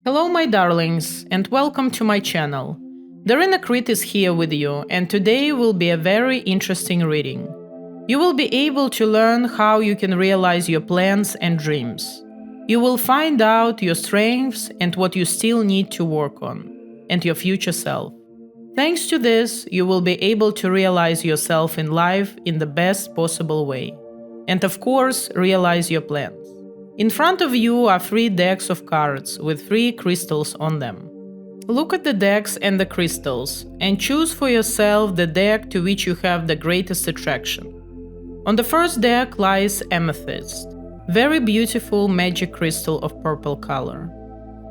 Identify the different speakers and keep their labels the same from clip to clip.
Speaker 1: Hello my darlings, and welcome to my channel. Darina Crit is here with you, and today will be a very interesting reading. You will be able to learn how you can realize your plans and dreams. You will find out your strengths and what you still need to work on, and your future self. Thanks to this, you will be able to realize yourself in life in the best possible way. And of course, realize your plans. In front of you are 3 decks of cards with 3 crystals on them. Look at the decks and the crystals, and choose for yourself the deck to which you have the greatest attraction. On the first deck lies Amethyst, very beautiful magic crystal of purple color.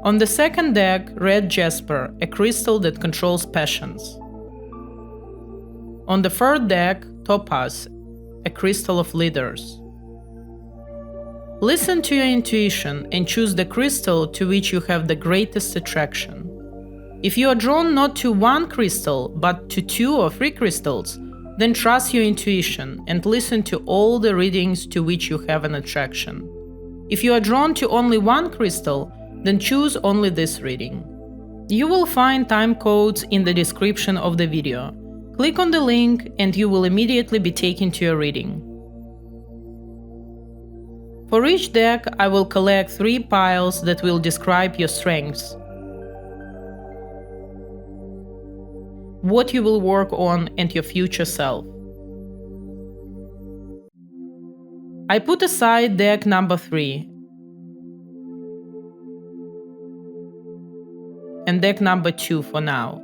Speaker 1: On the second deck, Red Jasper, a crystal that controls passions. On the third deck, Topaz, a crystal of leaders. Listen to your intuition and choose the crystal to which you have the greatest attraction. If you are drawn not to one crystal, but to 2 or 3 crystals, then trust your intuition and listen to all the readings to which you have an attraction. If you are drawn to only one crystal, then choose only this reading. You will find time codes in the description of the video. Click on the link and you will immediately be taken to your reading. For each deck, I will collect 3 piles that will describe your strengths, what you will work on, and your future self. I put aside deck number 3 and deck number 2 for now.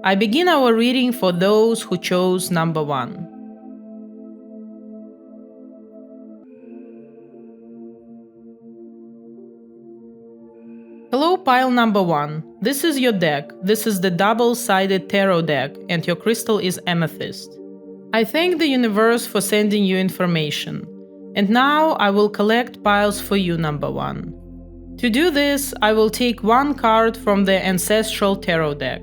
Speaker 1: I begin our reading for those who chose number 1. Hello pile number 1. This is your deck. This is the double-sided tarot deck and your crystal is Amethyst. I thank the universe for sending you information. And now I will collect piles for you, number 1. To do this, I will take 1 card from the Ancestral Tarot deck.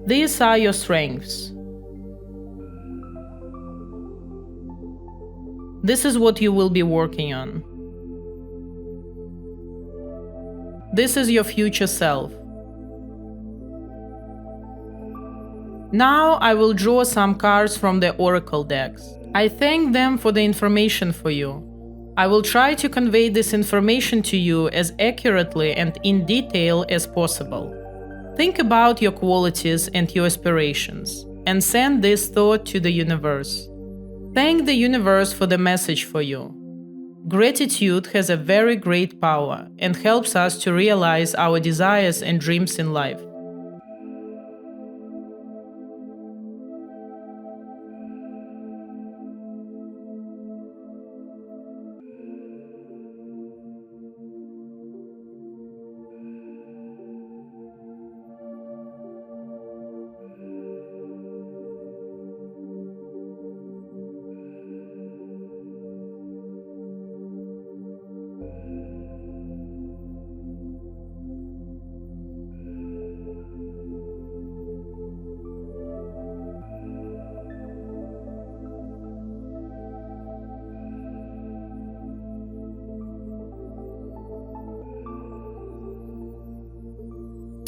Speaker 1: These are your strengths. This is what you will be working on. This is your future self. Now I will draw some cards from the Oracle decks. I thank them for the information for you. I will try to convey this information to you as accurately and in detail as possible. Think about your qualities and your aspirations, and send this thought to the universe. Thank the universe for the message for you. Gratitude has a very great power and helps us to realize our desires and dreams in life.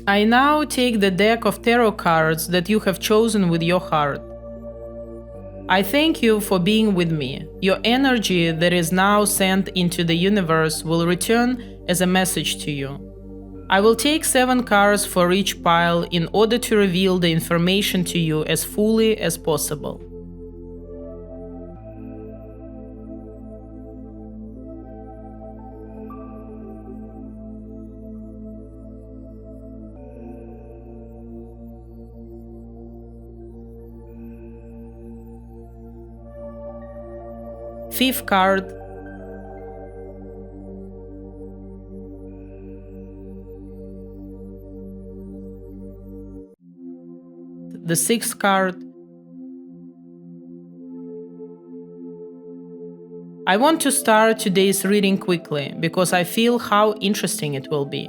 Speaker 1: I now take the deck of tarot cards that you have chosen with your heart. I thank you for being with me. Your energy that is now sent into the universe will return as a message to you. I will take 7 cards for each pile in order to reveal the information to you as fully as possible. Fifth card. The 6th card. I want to start today's reading quickly because I feel how interesting it will be.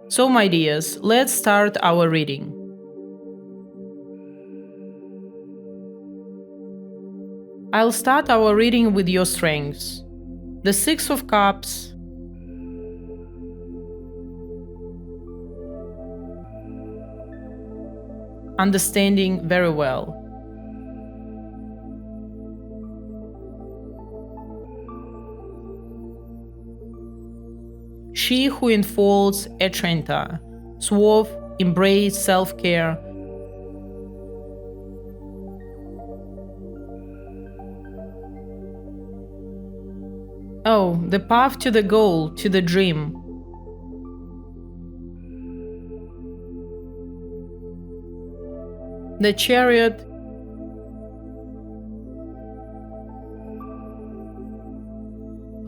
Speaker 1: So, my dears, let's start our reading. I'll start our reading with your strengths. The Six of Cups, understanding very well. She who enfolds Atrenta, suave, embrace self-care. Oh, the path to the goal, to the dream. The Chariot,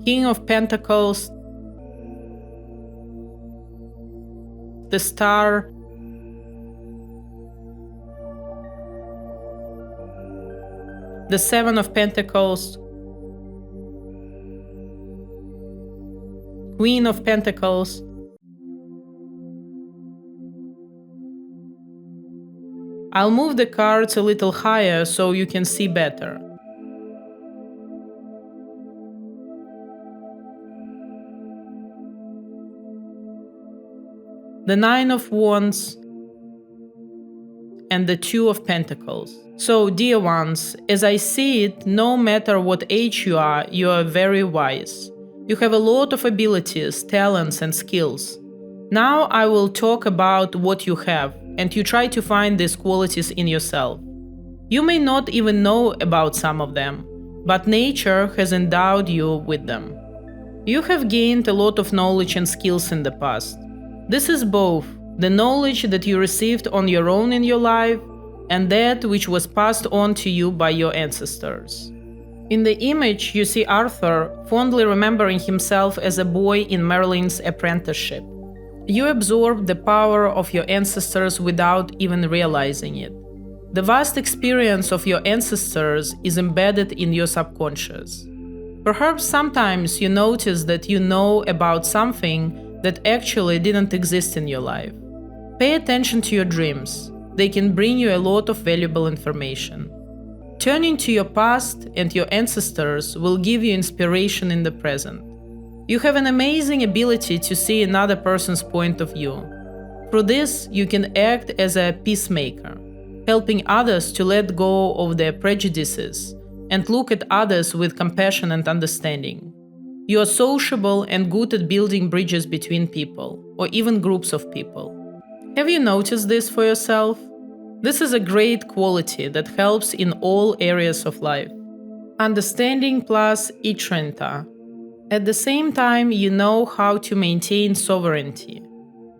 Speaker 1: King of Pentacles, the Star, the Seven of Pentacles, Queen of Pentacles, I'll move the cards a little higher so you can see better. The Nine of Wands and the Two of Pentacles. So, dear ones, as I see it, no matter what age you are very wise. You have a lot of abilities, talents, and skills. Now I will talk about what you have, and you try to find these qualities in yourself. You may not even know about some of them, but nature has endowed you with them. You have gained a lot of knowledge and skills in the past. This is both the knowledge that you received on your own in your life and that which was passed on to you by your ancestors. In the image, you see Arthur fondly remembering himself as a boy in Merlin's apprenticeship. You absorb the power of your ancestors without even realizing it. The vast experience of your ancestors is embedded in your subconscious. Perhaps sometimes you notice that you know about something that actually didn't exist in your life. Pay attention to your dreams. They can bring you a lot of valuable information. Turning to your past and your ancestors will give you inspiration in the present. You have an amazing ability to see another person's point of view. Through this, you can act as a peacemaker, helping others to let go of their prejudices and look at others with compassion and understanding. You are sociable and good at building bridges between people, or even groups of people. Have you noticed this for yourself? This is a great quality that helps in all areas of life. Understanding plus Atrenta. At the same time, you know how to maintain sovereignty.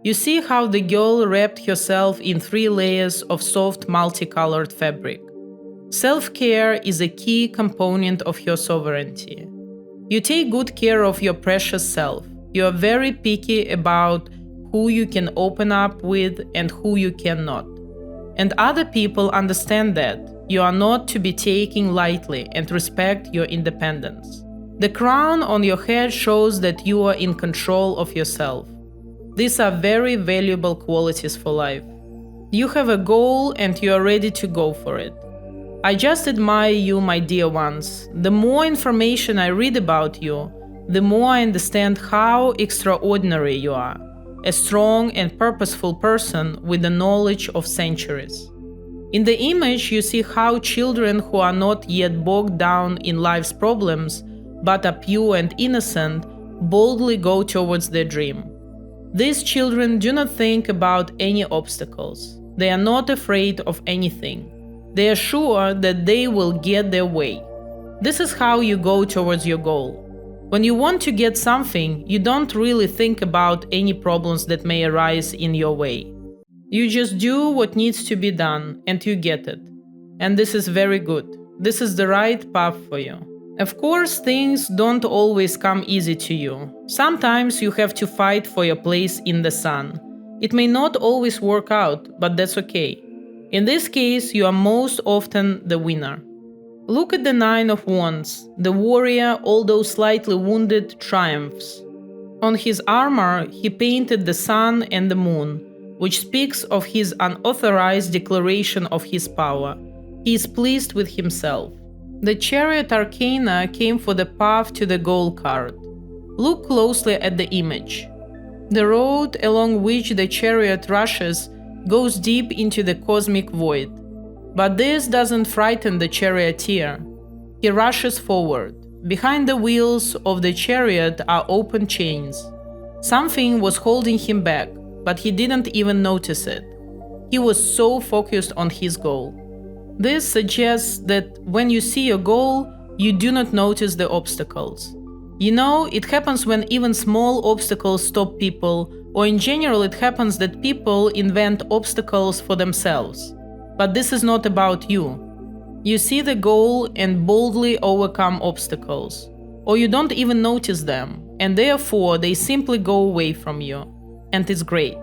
Speaker 1: You see how the girl wrapped herself in 3 layers of soft multicolored fabric. Self-care is a key component of your sovereignty. You take good care of your precious self. You are very picky about who you can open up with and who you cannot. And other people understand that you are not to be taken lightly and respect your independence. The crown on your head shows that you are in control of yourself. These are very valuable qualities for life. You have a goal and you are ready to go for it. I just admire you, my dear ones. The more information I read about you, the more I understand how extraordinary you are. A strong and purposeful person with the knowledge of centuries. In the image, you see how children who are not yet bogged down in life's problems, but are pure and innocent, boldly go towards their dream. These children do not think about any obstacles. They are not afraid of anything. They are sure that they will get their way. This is how you go towards your goal. When you want to get something, you don't really think about any problems that may arise in your way. You just do what needs to be done and you get it. And this is very good. This is the right path for you. Of course, things don't always come easy to you. Sometimes you have to fight for your place in the sun. It may not always work out, but that's okay. In this case, you are most often the winner. Look at the Nine of Wands. The warrior, although slightly wounded, triumphs. On his armor, he painted the sun and the moon, which speaks of his unauthorized declaration of his power. He is pleased with himself. The Chariot Arcana came for the path to the goal card. Look closely at the image. The road along which the chariot rushes goes deep into the cosmic void. But this doesn't frighten the charioteer. He rushes forward. Behind the wheels of the chariot are open chains. Something was holding him back, but he didn't even notice it. He was so focused on his goal. This suggests that when you see your goal, you do not notice the obstacles. You know, it happens when even small obstacles stop people, or in general it happens that people invent obstacles for themselves. But this is not about you. You see the goal and boldly overcome obstacles. Or you don't even notice them, and therefore they simply go away from you. And it's great.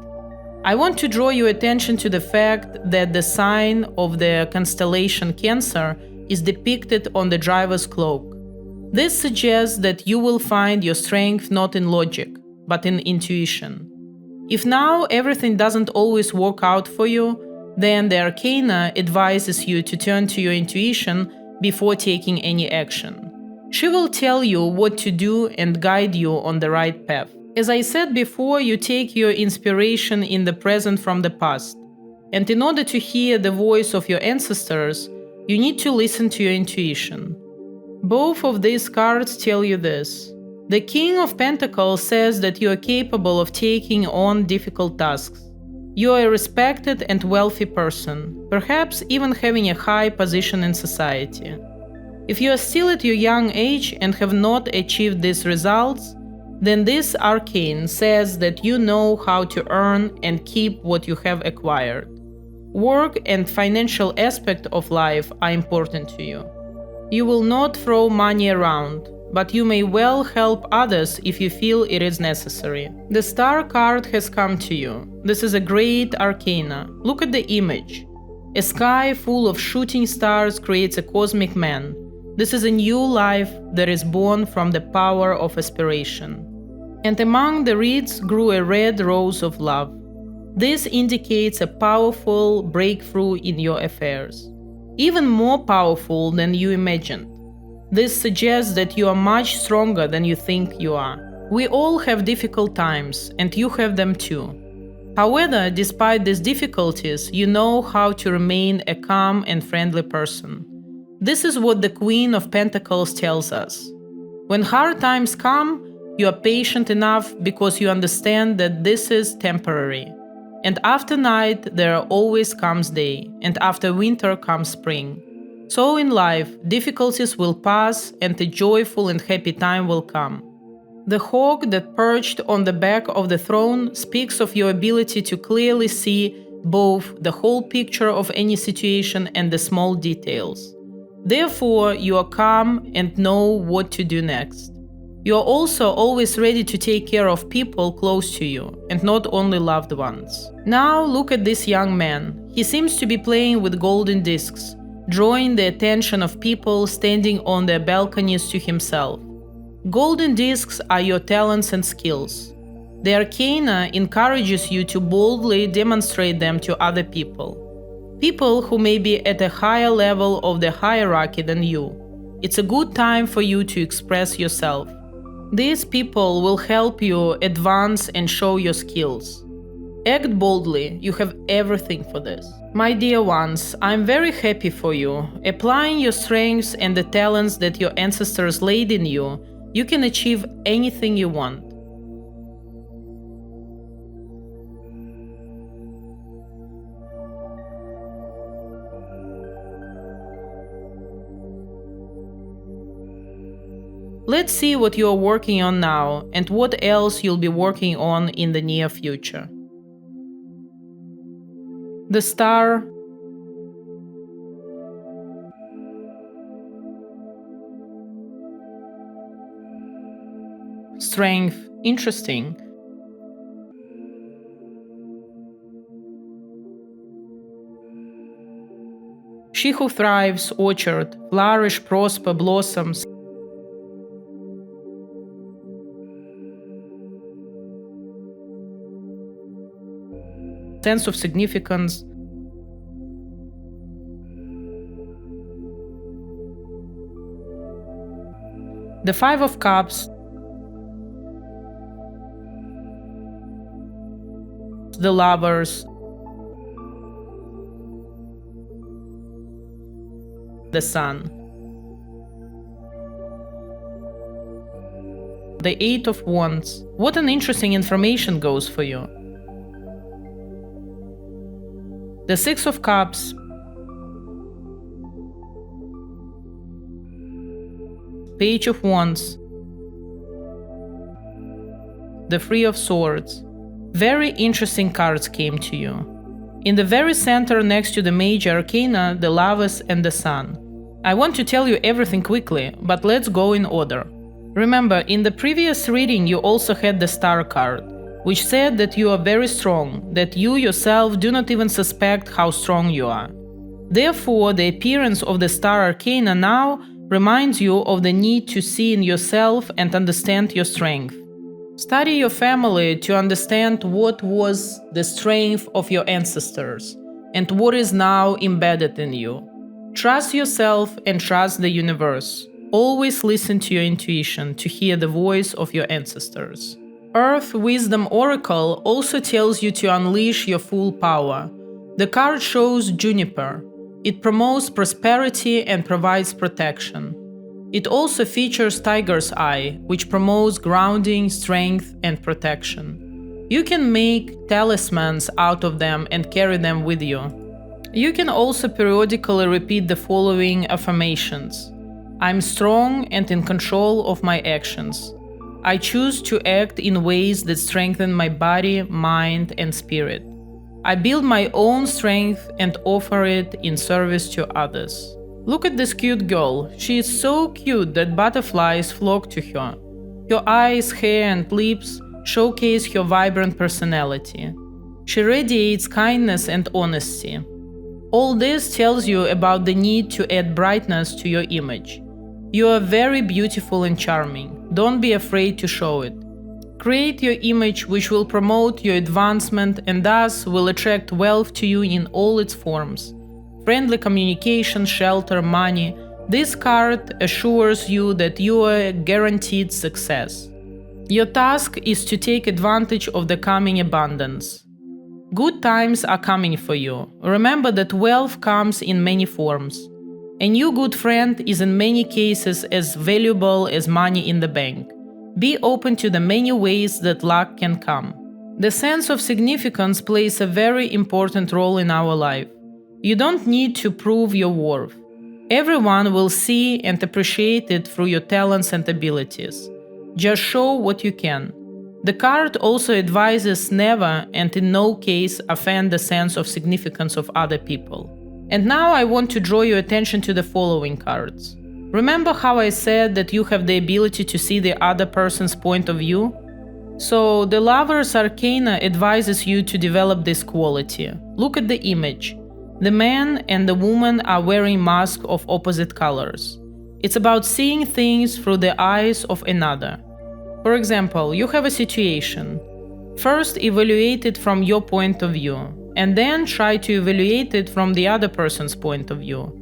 Speaker 1: I want to draw your attention to the fact that the sign of the constellation Cancer is depicted on the driver's cloak. This suggests that you will find your strength not in logic, but in intuition. If now everything doesn't always work out for you, then the Arcana advises you to turn to your intuition before taking any action. She will tell you what to do and guide you on the right path. As I said before, you take your inspiration in the present from the past. And in order to hear the voice of your ancestors, you need to listen to your intuition. Both of these cards tell you this. The King of Pentacles says that you are capable of taking on difficult tasks. You are a respected and wealthy person, perhaps even having a high position in society. If you are still at your young age and have not achieved these results, then this arcane says that you know how to earn and keep what you have acquired. Work and financial aspect of life are important to you. You will not throw money around, but you may well help others if you feel it is necessary. The Star card has come to you. This is a great arcana. Look at the image. A sky full of shooting stars creates a cosmic man. This is a new life that is born from the power of aspiration. And among the reeds grew a red rose of love. This indicates a powerful breakthrough in your affairs, even more powerful than you imagined. This suggests that you are much stronger than you think you are. We all have difficult times, and you have them too. However, despite these difficulties, you know how to remain a calm and friendly person. This is what the Queen of Pentacles tells us. When hard times come, you are patient enough because you understand that this is temporary. And after night, there always comes day, and after winter comes spring. So in life, difficulties will pass and a joyful and happy time will come. The hawk that perched on the back of the throne speaks of your ability to clearly see both the whole picture of any situation and the small details. Therefore, you are calm and know what to do next. You are also always ready to take care of people close to you, and not only loved ones. Now look at this young man. He seems to be playing with golden discs, drawing the attention of people standing on their balconies to himself. Golden discs are your talents and skills. The Arcana encourages you to boldly demonstrate them to other people. People who may be at a higher level of the hierarchy than you. It's a good time for you to express yourself. These people will help you advance and show your skills. Act boldly, you have everything for this. My dear ones, I'm very happy for you. Applying your strengths and the talents that your ancestors laid in you, you can achieve anything you want. Let's see what you're working on now and what else you'll be working on in the near future. The Star, strength, interesting. She who thrives, orchard, flourish, prosper, blossoms. Sense of significance. The Five of Cups. The Lovers. The Sun. The Eight of Wands. What an interesting information goes for you. The Six of Cups. Page of Wands. The Three of Swords. Very interesting cards came to you. In the very center next to the major arcana, the Lovers and the Sun. I want to tell you everything quickly, but let's go in order. Remember, in the previous reading you also had the Star card, which said that you are very strong, that you yourself do not even suspect how strong you are. Therefore, the appearance of the Star arcana now reminds you of the need to see in yourself and understand your strength. Study your family to understand what was the strength of your ancestors and what is now embedded in you. Trust yourself and trust the universe. Always listen to your intuition to hear the voice of your ancestors. Earth Wisdom Oracle also tells you to unleash your full power. The card shows Juniper. It promotes prosperity and provides protection. It also features Tiger's Eye, which promotes grounding, strength, and protection. You can make talismans out of them and carry them with you. You can also periodically repeat the following affirmations. I'm strong and in control of my actions. I choose to act in ways that strengthen my body, mind, and spirit. I build my own strength and offer it in service to others. Look at this cute girl. She is so cute that butterflies flock to her. Her eyes, hair, and lips showcase her vibrant personality. She radiates kindness and honesty. All this tells you about the need to add brightness to your image. You are very beautiful and charming. Don't be afraid to show it. Create your image which will promote your advancement and thus will attract wealth to you in all its forms. Friendly communication, shelter, money. This card assures you that you are guaranteed success. Your task is to take advantage of the coming abundance. Good times are coming for you. Remember that wealth comes in many forms. A new good friend is in many cases as valuable as money in the bank. Be open to the many ways that luck can come. The sense of significance plays a very important role in our life. You don't need to prove your worth. Everyone will see and appreciate it through your talents and abilities. Just show what you can. The card also advises never and in no case offend the sense of significance of other people. And now I want to draw your attention to the following cards. Remember how I said that you have the ability to see the other person's point of view? So the Lover's Arcana advises you to develop this quality. Look at the image. The man and the woman are wearing masks of opposite colors. It's about seeing things through the eyes of another. For example, you have a situation. First evaluate it from your point of view, and then try to evaluate it from the other person's point of view.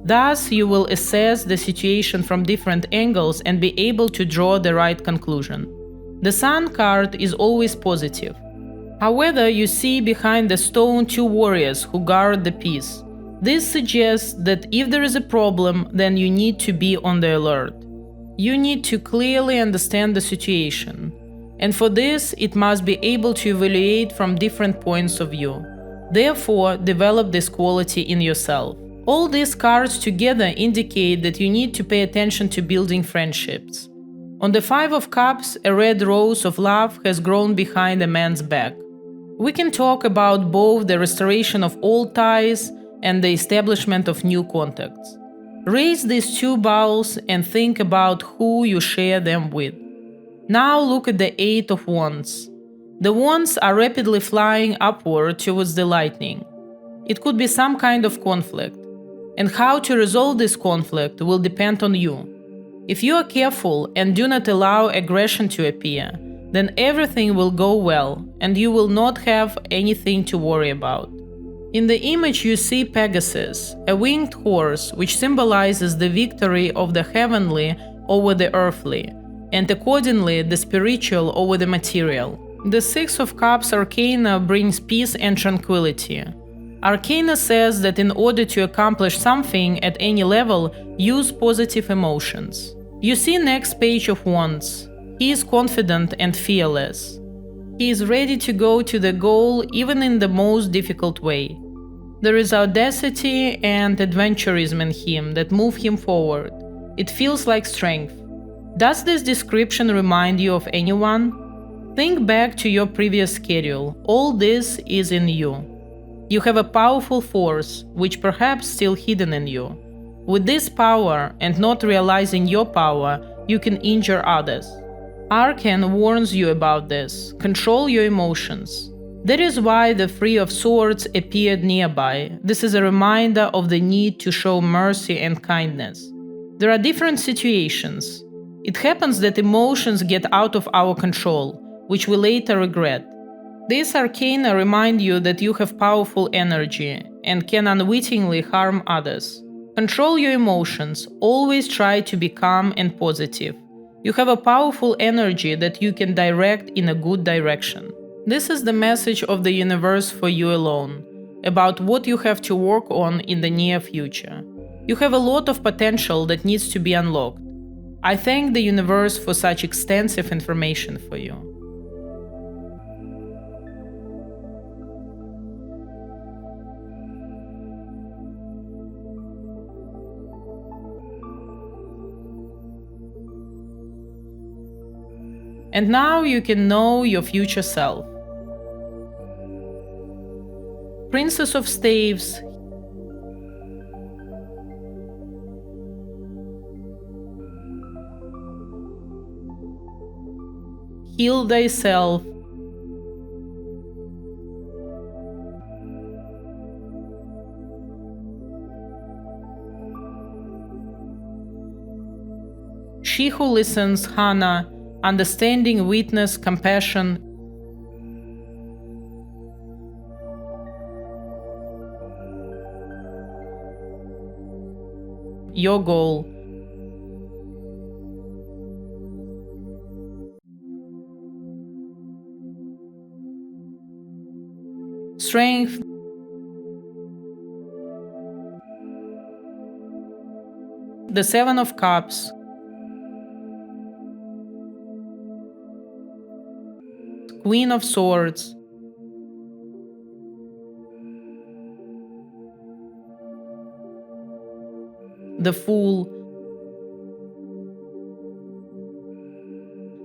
Speaker 1: Thus, you will assess the situation from different angles and be able to draw the right conclusion. The Sun card is always positive. However, you see behind the stone two warriors who guard the peace. This suggests that if there is a problem, then you need to be on the alert. You need to clearly understand the situation. And for this, it must be able to evaluate from different points of view. Therefore, develop this quality in yourself. All these cards together indicate that you need to pay attention to building friendships. On the Five of Cups, a red rose of love has grown behind a man's back. We can talk about both the restoration of old ties and the establishment of new contacts. Raise these two bowls and think about who you share them with. Now look at the Eight of Wands. The wands are rapidly flying upward towards the lightning. It could be some kind of conflict, and how to resolve this conflict will depend on you. If you are careful and do not allow aggression to appear, then everything will go well and you will not have anything to worry about. In the image you see Pegasus, a winged horse which symbolizes the victory of the heavenly over the earthly, and accordingly the spiritual over the material. The Six of Cups arcana brings peace and tranquility. Arcana says that in order to accomplish something at any level, use positive emotions. You see next Page of Wands. He is confident and fearless. He is ready to go to the goal even in the most difficult way. There is audacity and adventurism in him that move him forward. It feels like strength. Does this description remind you of anyone? Think back to your previous schedule. All this is in you. You have a powerful force, which perhaps still hidden in you. With this power and not realizing your power, you can injure others. Arcane warns you about this. Control your emotions. That is why the Three of Swords appeared nearby. This is a reminder of the need to show mercy and kindness. There are different situations. It happens that emotions get out of our control, which we later regret. These arcana remind you that you have powerful energy and can unwittingly harm others. Control your emotions, always try to be calm and positive. You have a powerful energy that you can direct in a good direction. This is the message of the universe for you alone, about what you have to work on in the near future. You have a lot of potential that needs to be unlocked. I thank the universe for such extensive information for you. And now you can know your future self. Princess of Staves. Heal thyself. She who listens, Hannah. Understanding, witness, compassion. Your goal. Strength. The Seven of Cups. Queen of Swords. The Fool.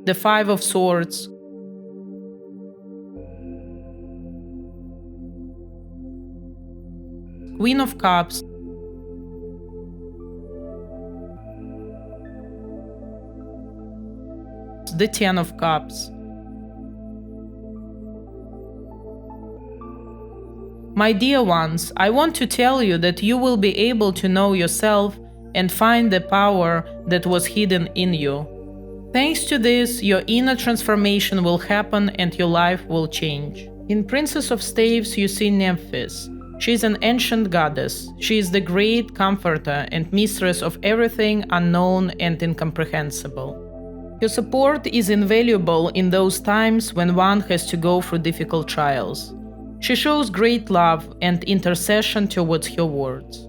Speaker 1: The Five of Swords. Queen of Cups. The Ten of Cups. My dear ones, I want to tell you that you will be able to know yourself and find the power that was hidden in you. Thanks to this, your inner transformation will happen and your life will change. In Princess of Staves, you see Amethyst. She is an ancient goddess. She is the great comforter and mistress of everything unknown and incomprehensible. Your support is invaluable in those times when one has to go through difficult trials. She shows great love and intercession towards her wards.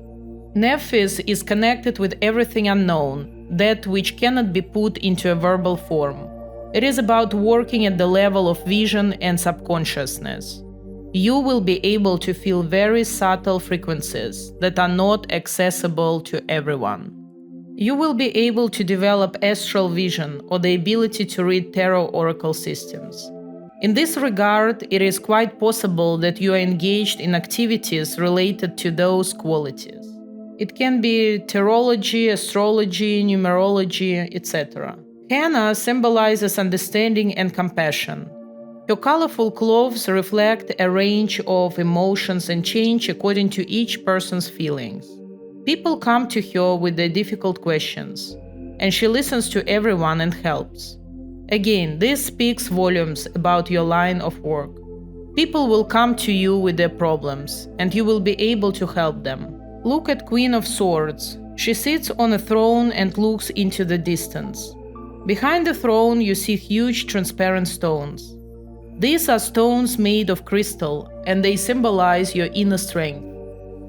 Speaker 1: Nephthys is connected with everything unknown, that which cannot be put into a verbal form. It is about working at the level of vision and subconsciousness. You will be able to feel very subtle frequencies that are not accessible to everyone. You will be able to develop astral vision or the ability to read tarot oracle systems. In this regard, it is quite possible that you are engaged in activities related to those qualities. It can be tarology, astrology, numerology, etc. Henna symbolizes understanding and compassion. Her colorful clothes reflect a range of emotions and change according to each person's feelings. People come to her with their difficult questions, and she listens to everyone and helps. Again, this speaks volumes about your line of work. People will come to you with their problems, and you will be able to help them. Look at Queen of Swords. She sits on a throne and looks into the distance. Behind the throne, you see huge transparent stones. These are stones made of crystal, and they symbolize your inner strength,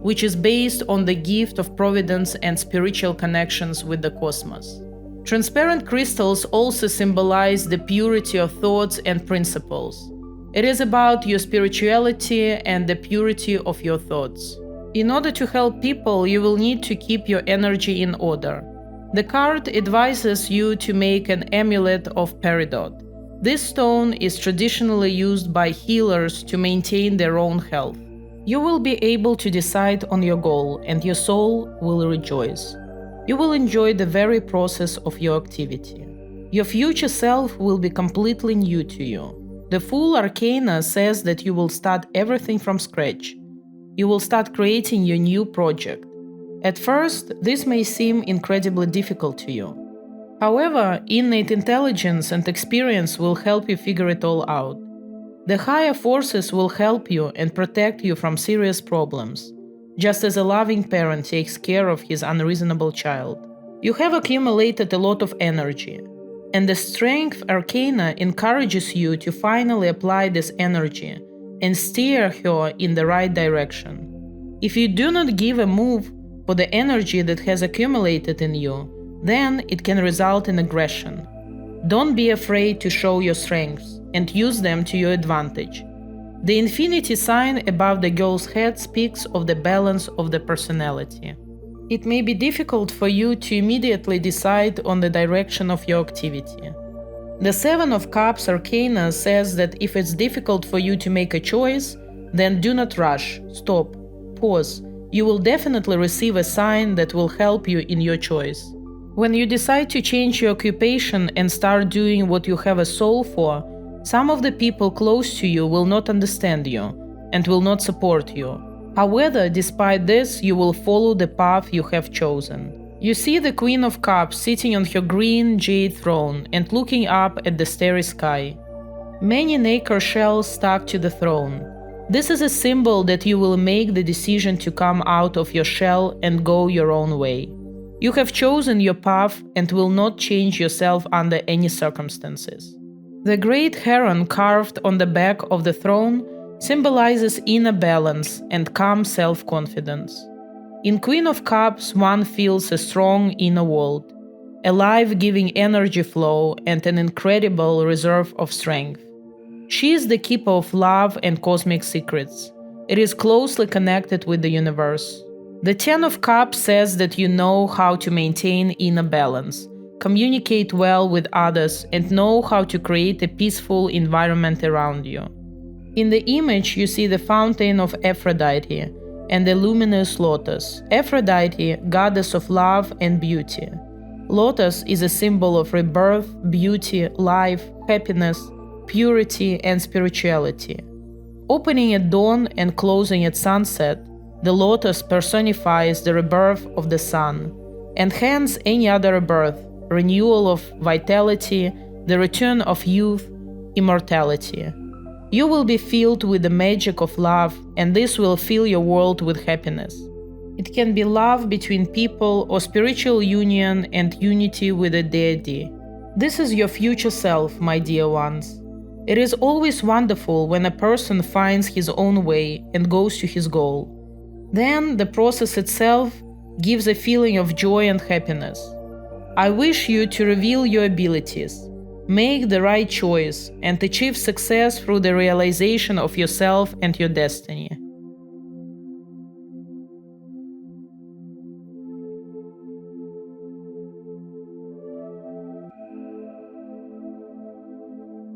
Speaker 1: which is based on the gift of providence and spiritual connections with the cosmos. Transparent crystals also symbolize the purity of thoughts and principles. It is about your spirituality and the purity of your thoughts. In order to help people, you will need to keep your energy in order. The card advises you to make an amulet of peridot. This stone is traditionally used by healers to maintain their own health. You will be able to decide on your goal, and your soul will rejoice. You will enjoy the very process of your activity. Your future self will be completely new to you. The Fool Arcana says that you will start everything from scratch. You will start creating your new project. At first, this may seem incredibly difficult to you. However, innate intelligence and experience will help you figure it all out. The higher forces will help you and protect you from serious problems, just as a loving parent takes care of his unreasonable child. You have accumulated a lot of energy, and the Strength Arcana encourages you to finally apply this energy and steer her in the right direction. If you do not give a move for the energy that has accumulated in you, then it can result in aggression. Don't be afraid to show your strengths and use them to your advantage. The infinity sign above the girl's head speaks of the balance of the personality. It may be difficult for you to immediately decide on the direction of your activity. The Seven of Cups Arcana says that if it's difficult for you to make a choice, then do not rush, stop, pause. You will definitely receive a sign that will help you in your choice. When you decide to change your occupation and start doing what you have a soul for, some of the people close to you will not understand you and will not support you. However, despite this, you will follow the path you have chosen. You see the Queen of Cups sitting on her green jade throne and looking up at the starry sky. Many nacre shells stuck to the throne. This is a symbol that you will make the decision to come out of your shell and go your own way. You have chosen your path and will not change yourself under any circumstances. The great heron carved on the back of the throne symbolizes inner balance and calm self-confidence. In Queen of Cups, one feels a strong inner world, a life-giving energy flow, and an incredible reserve of strength. She is the keeper of love and cosmic secrets. It is closely connected with the universe. The Ten of Cups says that you know how to maintain inner balance, communicate well with others, and know how to create a peaceful environment around you. In the image, you see the fountain of Aphrodite and the luminous lotus. Aphrodite, goddess of love and beauty. Lotus is a symbol of rebirth, beauty, life, happiness, purity, and spirituality. Opening at dawn and closing at sunset, the lotus personifies the rebirth of the sun, and hence any other rebirth, renewal of vitality, the return of youth, immortality. You will be filled with the magic of love, and this will fill your world with happiness. It can be love between people or spiritual union and unity with a deity. This is your future self, my dear ones. It is always wonderful when a person finds his own way and goes to his goal. Then the process itself gives a feeling of joy and happiness. I wish you to reveal your abilities, make the right choice, and achieve success through the realization of yourself and your destiny.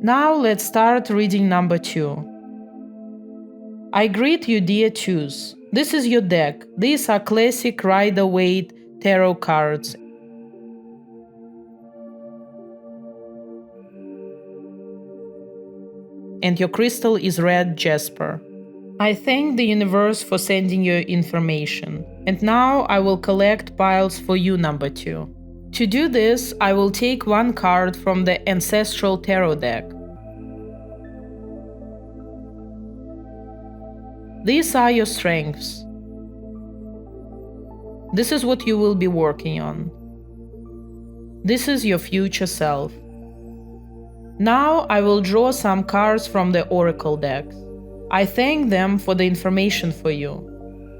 Speaker 1: Now let's start reading number 2. I greet you, dear twos. This is your deck. These are classic Rider-Waite tarot cards. and your crystal is Red Jasper. I thank the universe for sending you information, and now I will collect piles for you, number 2. To do this, I will take one card from the Ancestral Tarot deck. These are your strengths. This is what you will be working on. This is your future self. Now I will draw some cards from the Oracle decks. I thank them for the information for you.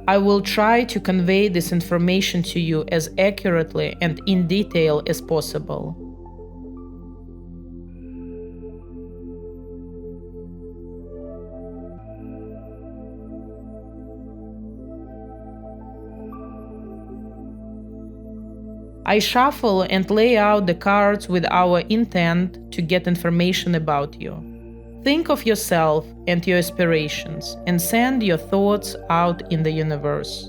Speaker 1: I will try to convey this information to you as accurately and in detail as possible. I shuffle and lay out the cards with our intent to get information about you. Think of yourself and your aspirations and send your thoughts out in the universe.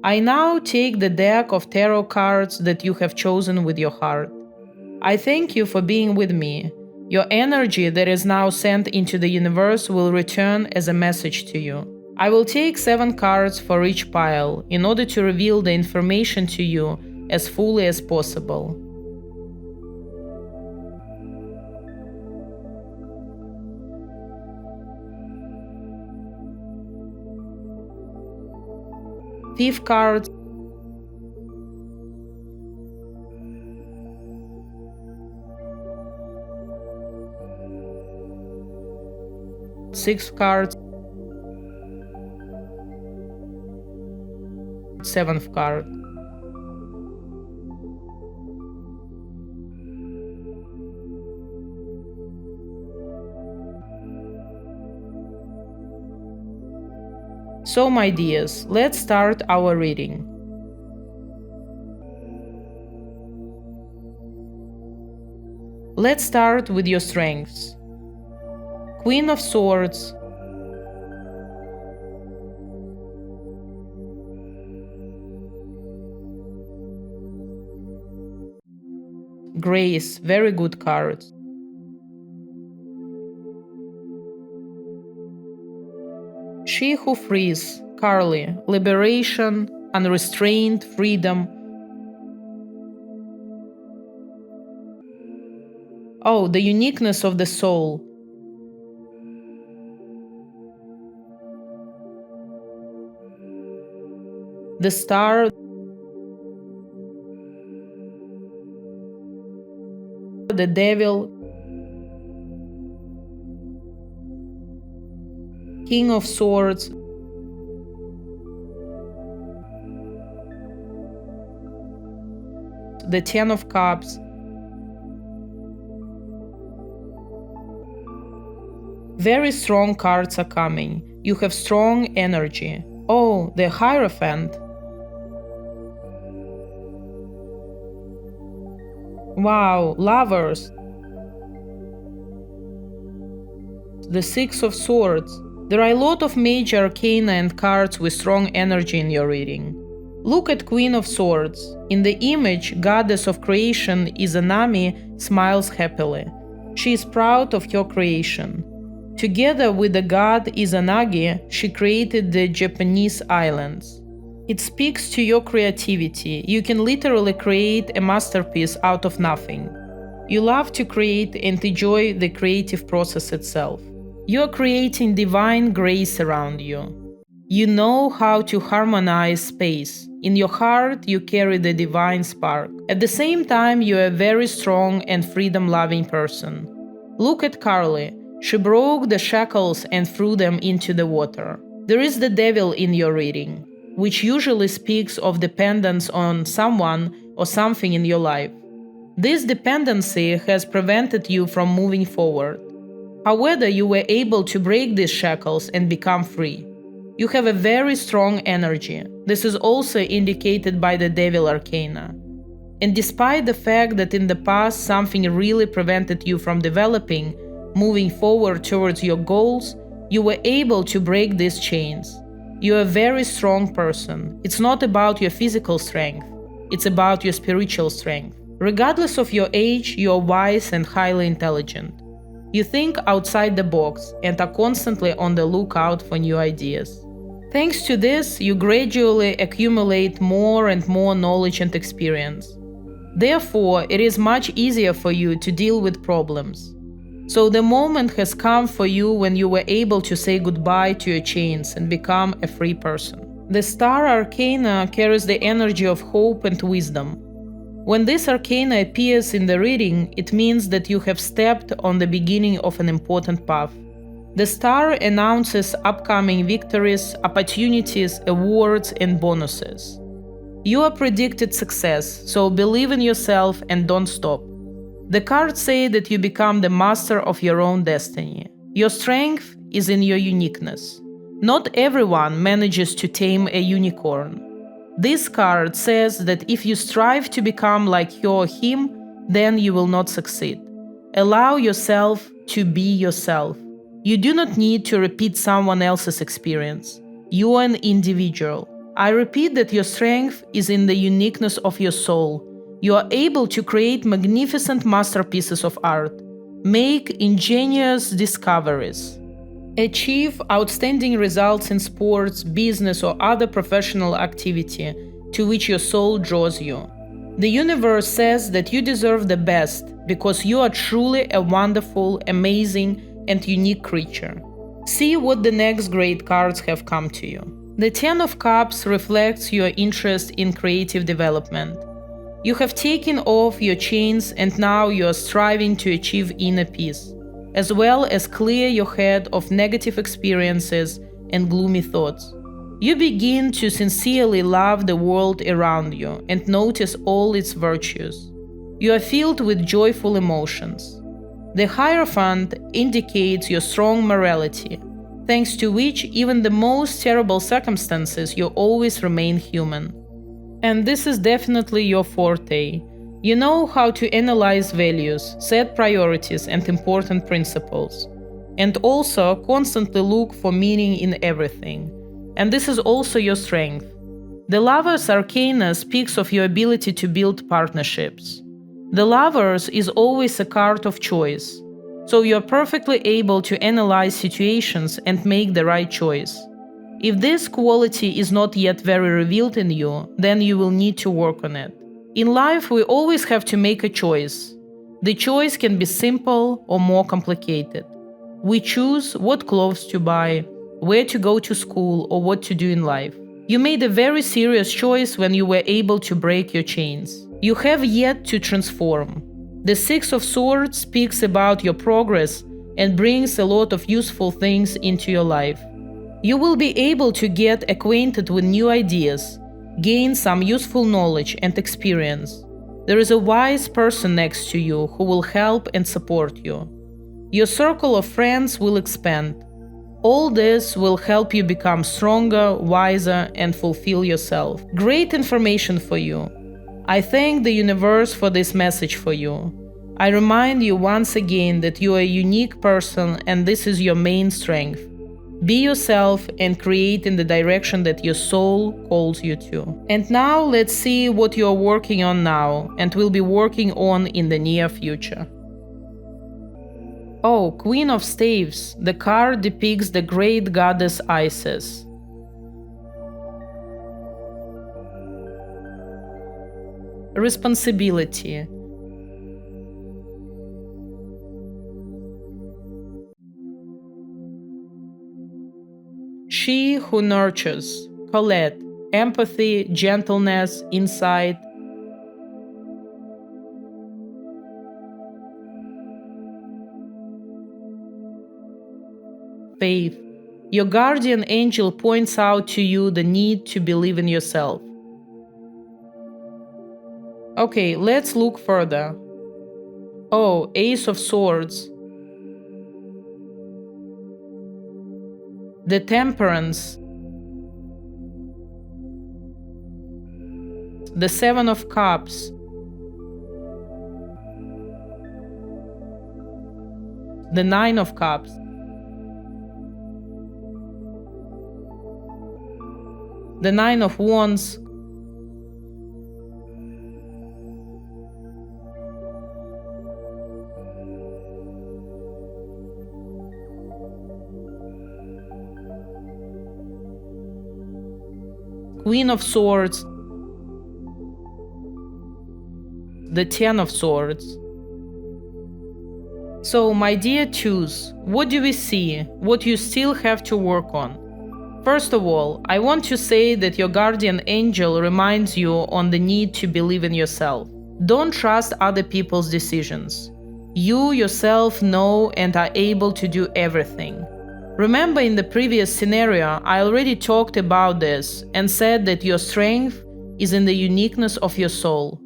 Speaker 1: I now take the deck of tarot cards that you have chosen with your heart. I thank you for being with me. Your energy that is now sent into the universe will return as a message to you. I will take 7 cards for each pile in order to reveal the information to you as fully as possible. Fifth card, sixth card, seventh card. So, my dears, let's start our reading. Let's start with your strengths. Queen of Swords, Grace, very good cards. She Who Frees, Carly, liberation, unrestrained freedom. Oh, the uniqueness of the soul. The Star, the Devil, King of Swords, the Ten of Cups, very strong cards are coming. You have strong energy. Oh, the Hierophant. Wow, Lovers. The Six of Swords. There are a lot of major arcana and cards with strong energy in your reading. Look at Queen of Swords. In the image, goddess of creation Izanami smiles happily. She is proud of her creation. Together with the god Izanagi, she created the Japanese islands. It speaks to your creativity. You can literally create a masterpiece out of nothing. You love to create and enjoy the creative process itself. You are creating divine grace around you. You know how to harmonize space. In your heart, you carry the divine spark. At the same time, you are a very strong and freedom-loving person. Look at Carly. She broke the shackles and threw them into the water. There is the devil in your reading, which usually speaks of dependence on someone or something in your life. This dependency has prevented you from moving forward. However, you were able to break these shackles and become free. You have a very strong energy. This is also indicated by the Devil Arcana. And despite the fact that in the past something really prevented you from developing, moving forward towards your goals, you were able to break these chains. You are a very strong person. It's not about your physical strength, it's about your spiritual strength. Regardless of your age, you are wise and highly intelligent. You think outside the box and are constantly on the lookout for new ideas. Thanks to this, you gradually accumulate more and more knowledge and experience. Therefore, it is much easier for you to deal with problems. So the moment has come for you when you were able to say goodbye to your chains and become a free person. The Star Arcana carries the energy of hope and wisdom. When this arcana appears in the reading, it means that you have stepped on the beginning of an important path. The star announces upcoming victories, opportunities, awards, and bonuses. You are predicted success, so believe in yourself and don't stop. The cards say that you become the master of your own destiny. Your strength is in your uniqueness. Not everyone manages to tame a unicorn. This card says that if you strive to become like her or him, then you will not succeed. Allow yourself to be yourself. You do not need to repeat someone else's experience. You are an individual. I repeat that your strength is in the uniqueness of your soul. You are able to create magnificent masterpieces of art, make ingenious discoveries, achieve outstanding results in sports, business, or other professional activity to which your soul draws you. The universe says that you deserve the best because you are truly a wonderful, amazing, and unique creature. See what the next great cards have come to you. The Ten of Cups reflects your interest in creative development. You have taken off your chains and now you are striving to achieve inner peace, as well as clear your head of negative experiences and gloomy thoughts. You begin to sincerely love the world around you and notice all its virtues. You are filled with joyful emotions. The Hierophant indicates your strong morality, thanks to which even the most terrible circumstances you always remain human. And this is definitely your forte. You know how to analyze values, set priorities and important principles, and also constantly look for meaning in everything. And this is also your strength. The Lover's Arcana speaks of your ability to build partnerships. The Lovers is always a card of choice, so you are perfectly able to analyze situations and make the right choice. If this quality is not yet very revealed in you, then you will need to work on it. In life, we always have to make a choice. The choice can be simple or more complicated. We choose what clothes to buy, where to go to school, or what to do in life. You made a very serious choice when you were able to break your chains. You have yet to transform. The Six of Swords speaks about your progress and brings a lot of useful things into your life. You will be able to get acquainted with new ideas, gain some useful knowledge and experience. There is a wise person next to you who will help and support you. Your circle of friends will expand. All this will help you become stronger, wiser, and fulfill yourself. Great information for you. I thank the universe for this message for you. I remind you once again that you are a unique person and this is your main strength. Be yourself and create in the direction that your soul calls you to. And now let's see what you are working on now and will be working on in the near future. Oh, Queen of Staves. The card depicts the great goddess Isis. Responsibility. She who nurtures. Colette. Empathy, gentleness, insight. Faith. Your guardian angel points out to you the need to believe in yourself. Okay, let's look further. Oh, Ace of Swords. The Temperance. the Seven of Cups, the Nine of Cups, the Nine of Wands, Queen of Swords, the Ten of Swords. So, my dear twos, what do we see? What you still have to work on? First of all, I want to say that your guardian angel reminds you on the need to believe in yourself. Don't trust other people's decisions. You yourself know and are able to do everything. Remember, in the previous scenario, I already talked about this and said that your strength is in the uniqueness of your soul.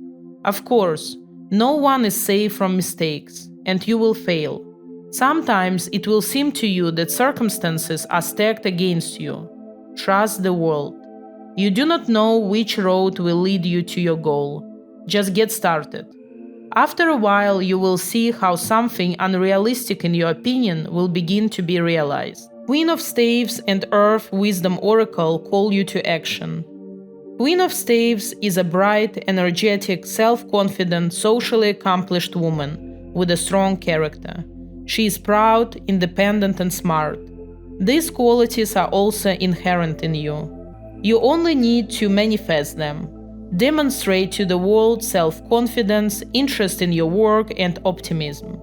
Speaker 1: Of course, no one is safe from mistakes, and you will fail. Sometimes it will seem to you that circumstances are stacked against you. Trust the world. You do not know which road will lead you to your goal. Just get started. After a while, you will see how something unrealistic in your opinion will begin to be realized. Queen of Staves and Earth Wisdom Oracle call you to action. Queen of Staves is a bright, energetic, self-confident, socially accomplished woman with a strong character. She is proud, independent, and smart. These qualities are also inherent in you. You only need to manifest them. Demonstrate to the world self-confidence, interest in your work, and optimism.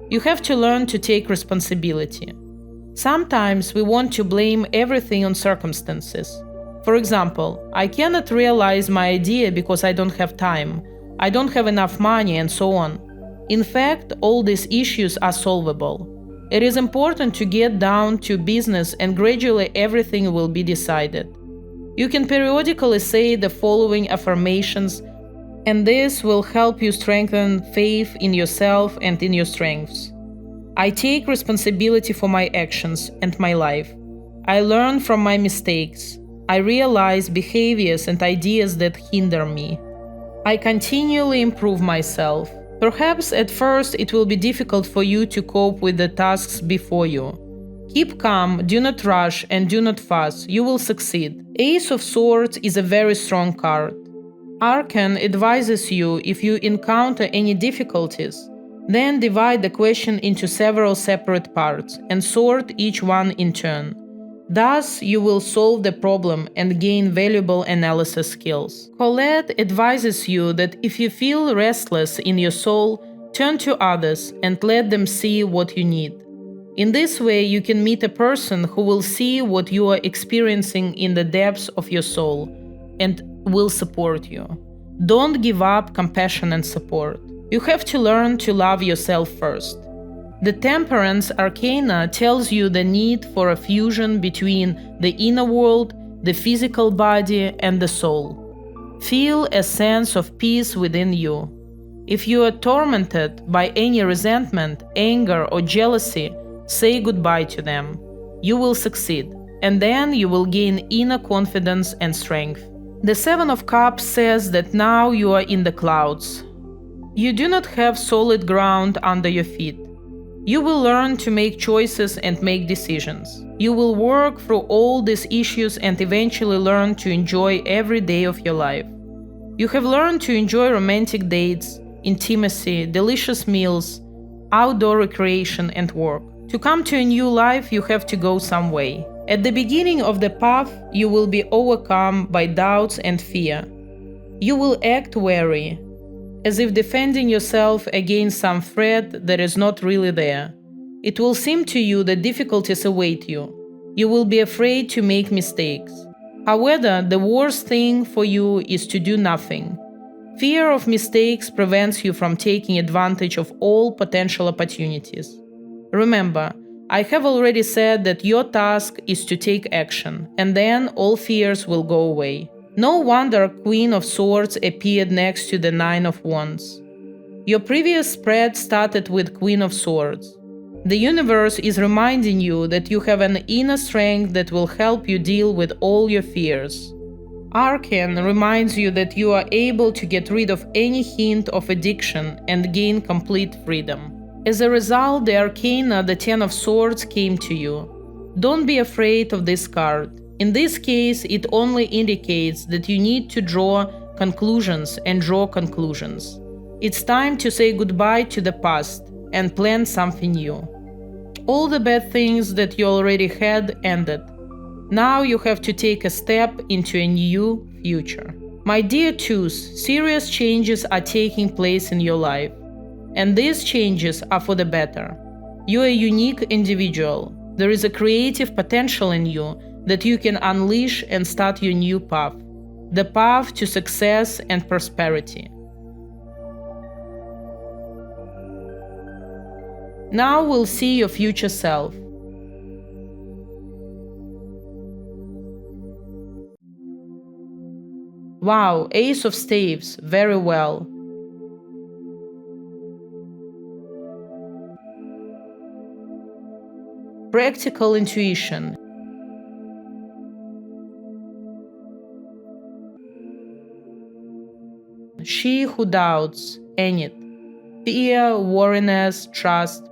Speaker 1: You have to learn to take responsibility. Sometimes we want to blame everything on circumstances. For example, I cannot realize my idea because I don't have time, I don't have enough money, and so on. In fact, all these issues are solvable. It is important to get down to business and gradually everything will be decided. You can periodically say the following affirmations, and this will help you strengthen faith in yourself and in your strengths. I take responsibility for my actions and my life. I learn from my mistakes. I realize behaviors and ideas that hinder me. I continually improve myself. Perhaps at first it will be difficult for you to cope with the tasks before you. Keep calm, do not rush, and do not fuss. You will succeed. Ace of Swords is a very strong card. Arcane advises you if you encounter any difficulties, then divide the question into several separate parts and sort each one in turn. Thus, you will solve the problem and gain valuable analysis skills. Colette advises you that if you feel restless in your soul, turn to others and let them see what you need. In this way, you can meet a person who will see what you are experiencing in the depths of your soul and will support you. Don't give up compassion and support. You have to learn to love yourself first. The Temperance Arcana tells you the need for a fusion between the inner world, the physical body, and the soul. Feel a sense of peace within you. If you are tormented by any resentment, anger, or jealousy, say goodbye to them. You will succeed, and then you will gain inner confidence and strength. The Seven of Cups says that now you are in the clouds. You do not have solid ground under your feet. You will learn to make choices and make decisions. You will work through all these issues and eventually learn to enjoy every day of your life. You have learned to enjoy romantic dates, intimacy, delicious meals, outdoor recreation, and work. To come to a new life, you have to go some way. At the beginning of the path, you will be overcome by doubts and fear. You will act wary, as if defending yourself against some threat that is not really there. It will seem to you that difficulties await you. You will be afraid to make mistakes. However, the worst thing for you is to do nothing. Fear of mistakes prevents you from taking advantage of all potential opportunities. Remember, I have already said that your task is to take action, and then all fears will go away. No wonder Queen of Swords appeared next to the Nine of Wands. Your previous spread started with Queen of Swords. The universe is reminding you that you have an inner strength that will help you deal with all your fears. Arcane reminds you that you are able to get rid of any hint of addiction and gain complete freedom. As a result, the Arcana, the Ten of Swords, came to you. Don't be afraid of this card. In this case, it only indicates that you need to draw conclusions and draw conclusions. It's time to say goodbye to the past and plan something new. All the bad things that you already had ended. Now you have to take a step into a new future. My dear twos, serious changes are taking place in your life. And these changes are for the better. You are a unique individual. There is a creative potential in you that you can unleash and start your new path. The path to success and prosperity. Now we'll see your future self. Wow, Ace of Staves, very well. Practical intuition. She who doubts, Enid. Fear, wariness, trust.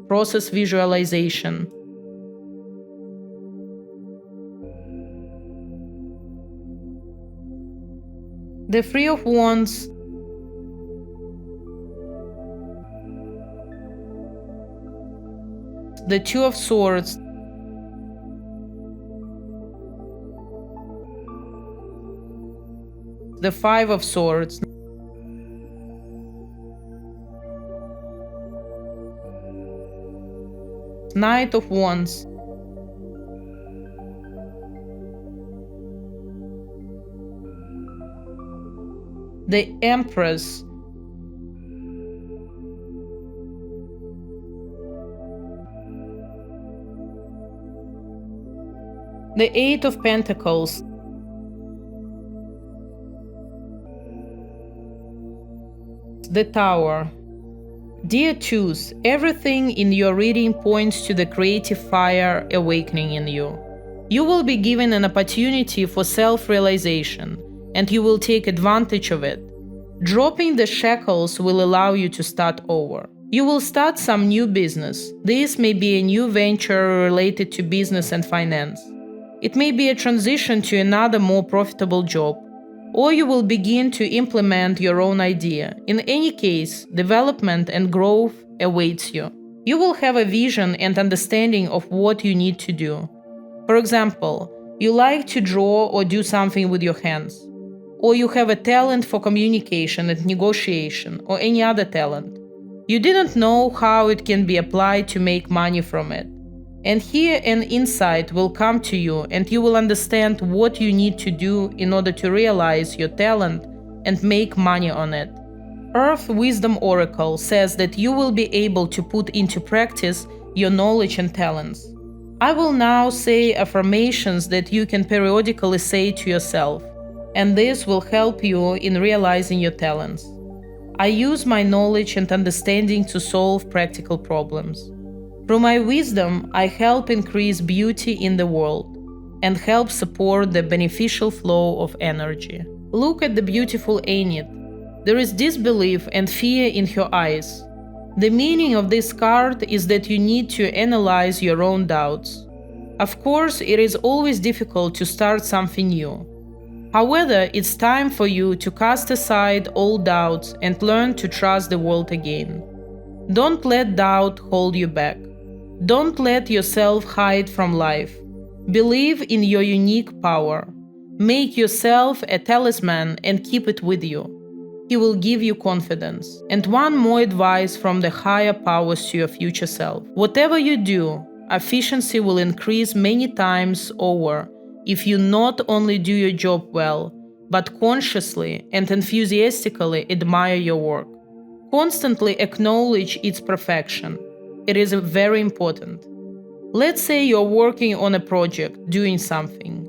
Speaker 1: Process visualization. The Three of Wands. The Two of Swords. The Five of Swords. Knight of Wands. The Empress. The Eight of Pentacles. The Tower. Dear twos, everything in your reading points to the creative fire awakening in you. You will be given an opportunity for self-realization, and you will take advantage of it. Dropping the shackles will allow you to start over. You will start some new business. This may be a new venture related to business and finance. It may be a transition to another more profitable job. Or you will begin to implement your own idea. In any case, development and growth awaits you. You will have a vision and understanding of what you need to do. For example, you like to draw or do something with your hands. Or you have a talent for communication and negotiation, or any other talent. You didn't know how it can be applied to make money from it. And here an insight will come to you, and you will understand what you need to do in order to realize your talent and make money on it. Earth Wisdom Oracle says that you will be able to put into practice your knowledge and talents. I will now say affirmations that you can periodically say to yourself, and this will help you in realizing your talents. I use my knowledge and understanding to solve practical problems. Through my wisdom, I help increase beauty in the world and help support the beneficial flow of energy. Look at the beautiful Enid. There is disbelief and fear in her eyes. The meaning of this card is that you need to analyze your own doubts. Of course, it is always difficult to start something new. However, it's time for you to cast aside all doubts and learn to trust the world again. Don't let doubt hold you back. Don't let yourself hide from life. Believe in your unique power. Make yourself a talisman and keep it with you. He will give you confidence. And one more advice from the higher powers to your future self. Whatever you do, efficiency will increase many times over if you not only do your job well, but consciously and enthusiastically admire your work. Constantly acknowledge its perfection. It is very important. Let's say you're working on a project, doing something.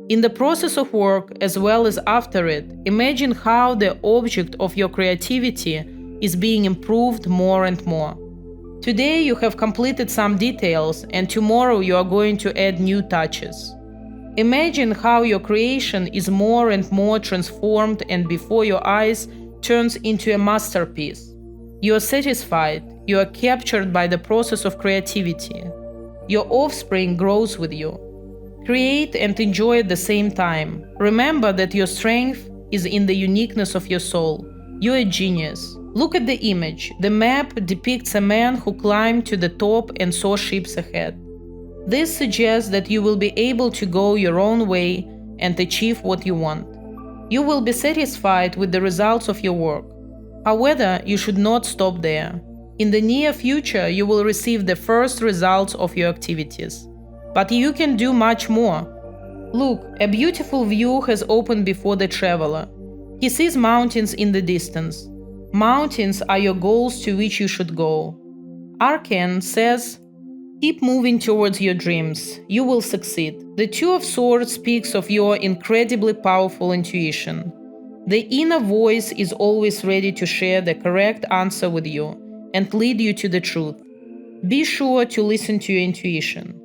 Speaker 1: In the process of work, as well as after it, imagine how the object of your creativity is being improved more and more. Today you have completed some details, and tomorrow you are going to add new touches. Imagine how your creation is more and more transformed and before your eyes turns into a masterpiece. You are satisfied, you are captured by the process of creativity. Your offspring grows with you. Create and enjoy at the same time. Remember that your strength is in the uniqueness of your soul. You're a genius. Look at the image. The map depicts a man who climbed to the top and saw ships ahead. This suggests that you will be able to go your own way and achieve what you want. You will be satisfied with the results of your work. However, you should not stop there. In the near future, you will receive the first results of your activities. But you can do much more. Look, a beautiful view has opened before the traveler. He sees mountains in the distance. Mountains are your goals to which you should go. Arcane says, keep moving towards your dreams. You will succeed. The Two of Swords speaks of your incredibly powerful intuition. The inner voice is always ready to share the correct answer with you and lead you to the truth. Be sure to listen to your intuition.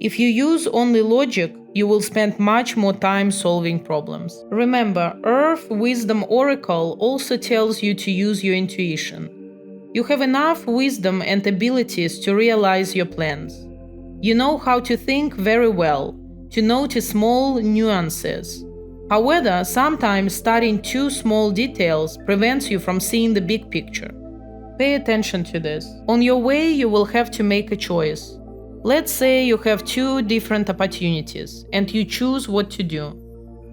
Speaker 1: If you use only logic, you will spend much more time solving problems. Remember, Earth Wisdom Oracle also tells you to use your intuition. You have enough wisdom and abilities to realize your plans. You know how to think very well, to notice small nuances. However, sometimes studying too small details prevents you from seeing the big picture. Pay attention to this. On your way, you will have to make a choice. Let's say you have two different opportunities, and you choose what to do.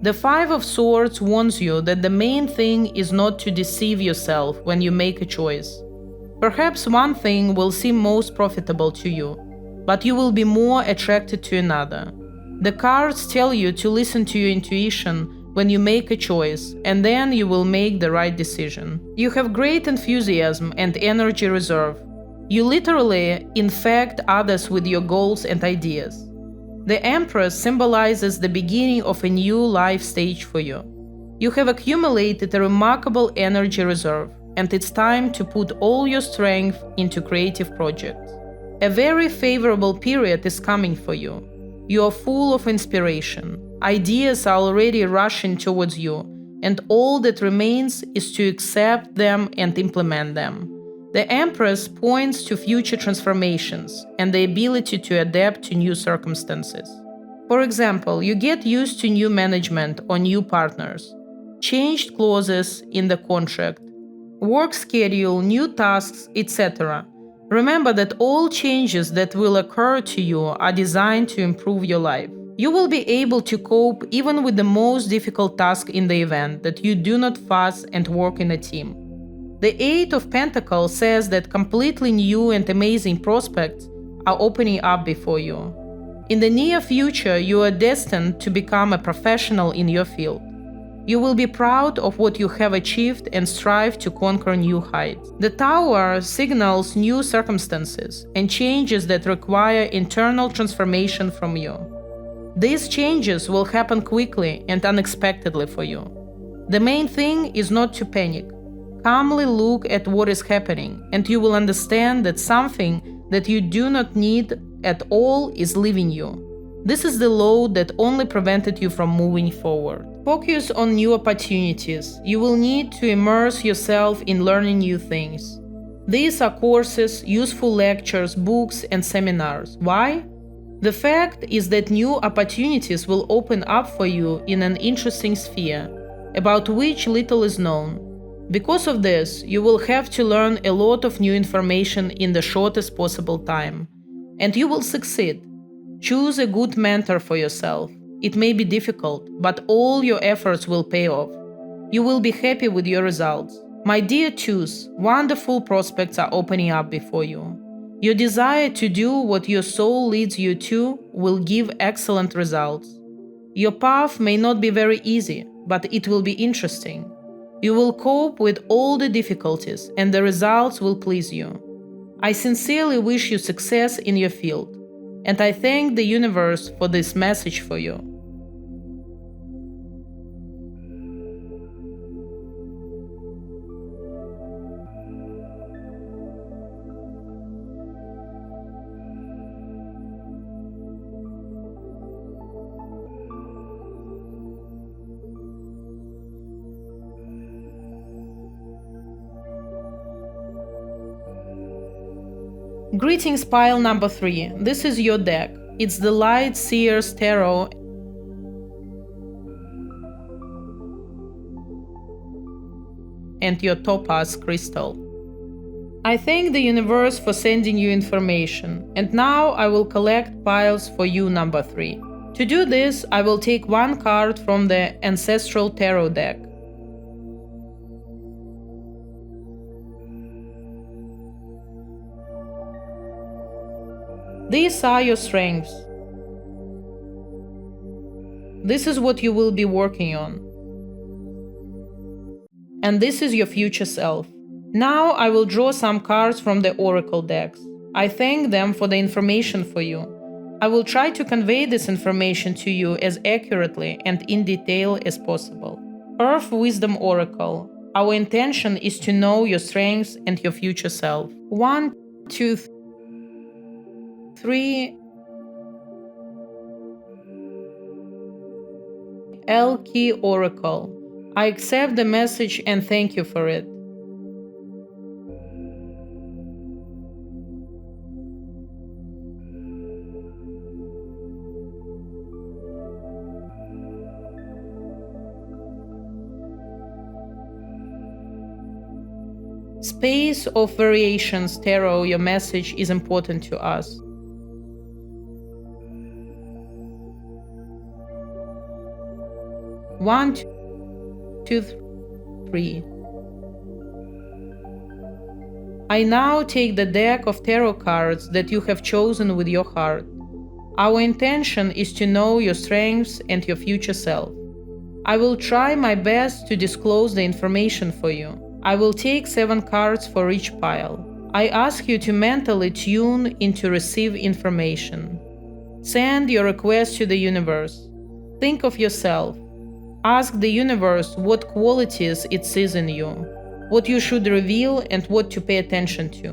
Speaker 1: The Five of Swords warns you that the main thing is not to deceive yourself when you make a choice. Perhaps one thing will seem most profitable to you, but you will be more attracted to another. The cards tell you to listen to your intuition when you make a choice, and then you will make the right decision. You have great enthusiasm and energy reserve. You literally infect others with your goals and ideas. The Empress symbolizes the beginning of a new life stage for you. You have accumulated a remarkable energy reserve, and it's time to put all your strength into creative projects. A very favorable period is coming for you. You are full of inspiration. Ideas are already rushing towards you, and all that remains is to accept them and implement them. The Empress points to future transformations and the ability to adapt to new circumstances. For example, you get used to new management or new partners, changed clauses in the contract, work schedule, new tasks, etc. Remember that all changes that will occur to you are designed to improve your life. You will be able to cope even with the most difficult task in the event that you do not fuss and work in a team. The Eight of Pentacles says that completely new and amazing prospects are opening up before you. In the near future, you are destined to become a professional in your field. You will be proud of what you have achieved and strive to conquer new heights. The Tower signals new circumstances and changes that require internal transformation from you. These changes will happen quickly and unexpectedly for you. The main thing is not to panic. Calmly look at what is happening, and you will understand that something that you do not need at all is leaving you. This is the load that only prevented you from moving forward. Focus on new opportunities. You will need to immerse yourself in learning new things. These are courses, useful lectures, books, and seminars. Why? The fact is that new opportunities will open up for you in an interesting sphere, about which little is known. Because of this, you will have to learn a lot of new information in the shortest possible time. And you will succeed. Choose a good mentor for yourself. It may be difficult, but all your efforts will pay off. You will be happy with your results. My dear Twos, wonderful prospects are opening up before you. Your desire to do what your soul leads you to will give excellent results. Your path may not be very easy, but it will be interesting. You will cope with all the difficulties, and the results will please you. I sincerely wish you success in your field, and I thank the universe for this message for you. Greetings, pile number 3. This is your deck. It's the Light Seer's Tarot and your Topaz crystal. I thank the universe for sending you information, and now I will collect piles for you, number 3. To do this, I will take one card from the Ancestral Tarot deck. These are your strengths. This is what you will be working on. And this is your future self. Now I will draw some cards from the Oracle decks. I thank them for the information for you. I will try to convey this information to you as accurately and in detail as possible. Earth Wisdom Oracle. Our intention is to know your strengths and your future self. 1, 2, 3. L Key Oracle. I accept the message and thank you for it. Space of Variations Tarot, your message is important to us. One, two, 3. I now take the deck of tarot cards that you have chosen with your heart. Our intention is to know your strengths and your future self. I will try my best to disclose the information for you. I will take 7 cards for each pile. I ask you to mentally tune in to receive information. Send your request to the universe. Think of yourself. Ask the universe what qualities it sees in you, what you should reveal and what to pay attention to,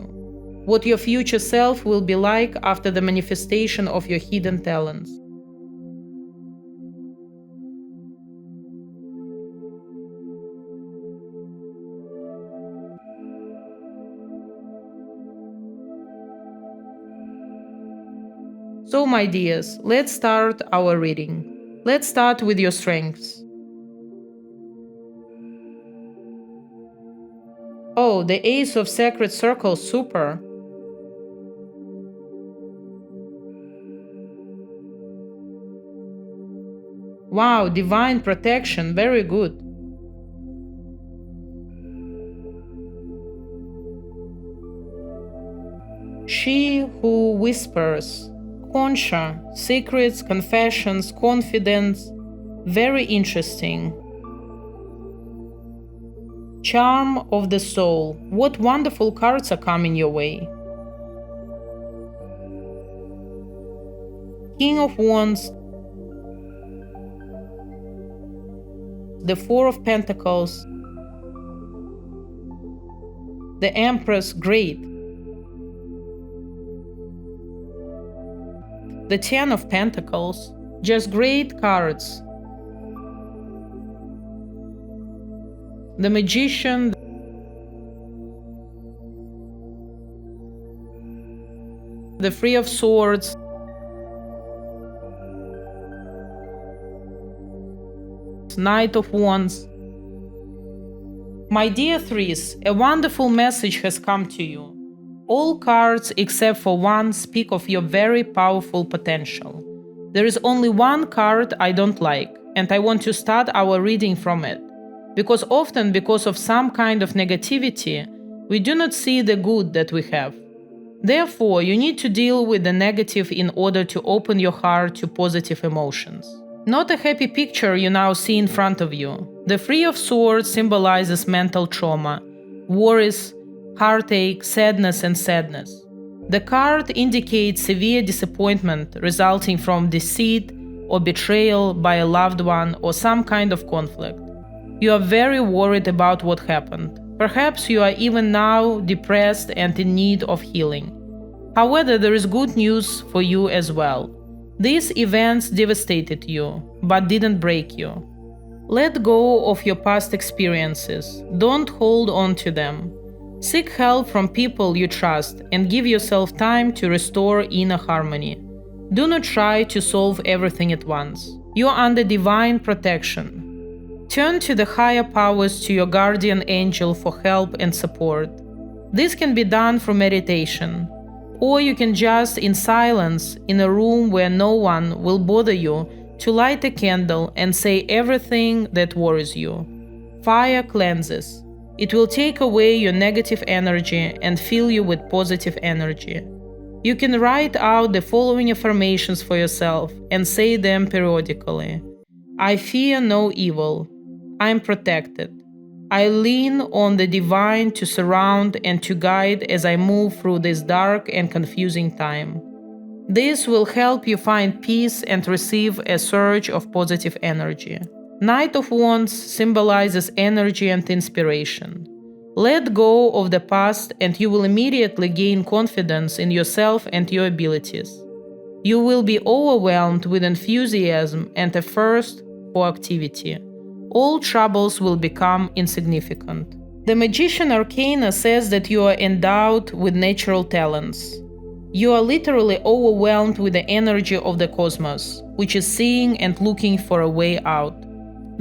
Speaker 1: what your future self will be like after the manifestation of your hidden talents. So, my dears, let's start our reading. Let's start with your strengths. Oh, the Ace of Sacred Circles, super! Wow, Divine Protection, very good. She Who Whispers, Concha, Secrets, Confessions, Confidence, very interesting. Charm of the Soul, what wonderful cards are coming your way. King of Wands, the Four of Pentacles, the Empress, great. The Ten of Pentacles, just great cards. The Magician, the Three of Swords, Knight of Wands. My dear threes, a wonderful message has come to you. All cards except for one speak of your very powerful potential. There is only one card I don't like, and I want to start our reading from it. Because often, because of some kind of negativity, we do not see the good that we have. Therefore, you need to deal with the negative in order to open your heart to positive emotions. Not a happy picture you now see in front of you. The Three of Swords symbolizes mental trauma, worries, heartache, sadness and sadness. The card indicates severe disappointment resulting from deceit or betrayal by a loved one or some kind of conflict. You are very worried about what happened. Perhaps you are even now depressed and in need of healing. However, there is good news for you as well. These events devastated you, but didn't break you. Let go of your past experiences. Don't hold on to them. Seek help from people you trust and give yourself time to restore inner harmony. Do not try to solve everything at once. You are under divine protection. Turn to the higher powers, to your guardian angel, for help and support. This can be done through meditation, or you can just, in silence, in a room where no one will bother you, to light a candle and say everything that worries you. Fire cleanses. It will take away your negative energy and fill you with positive energy. You can write out the following affirmations for yourself and say them periodically. I fear no evil. I am protected. I lean on the divine to surround and to guide as I move through this dark and confusing time. This will help you find peace and receive a surge of positive energy. Knight of Wands symbolizes energy and inspiration. Let go of the past and you will immediately gain confidence in yourself and your abilities. You will be overwhelmed with enthusiasm and a thirst for activity. All troubles will become insignificant. The Magician Arcana says that you are endowed with natural talents. You are literally overwhelmed with the energy of the cosmos, which is seeing and looking for a way out.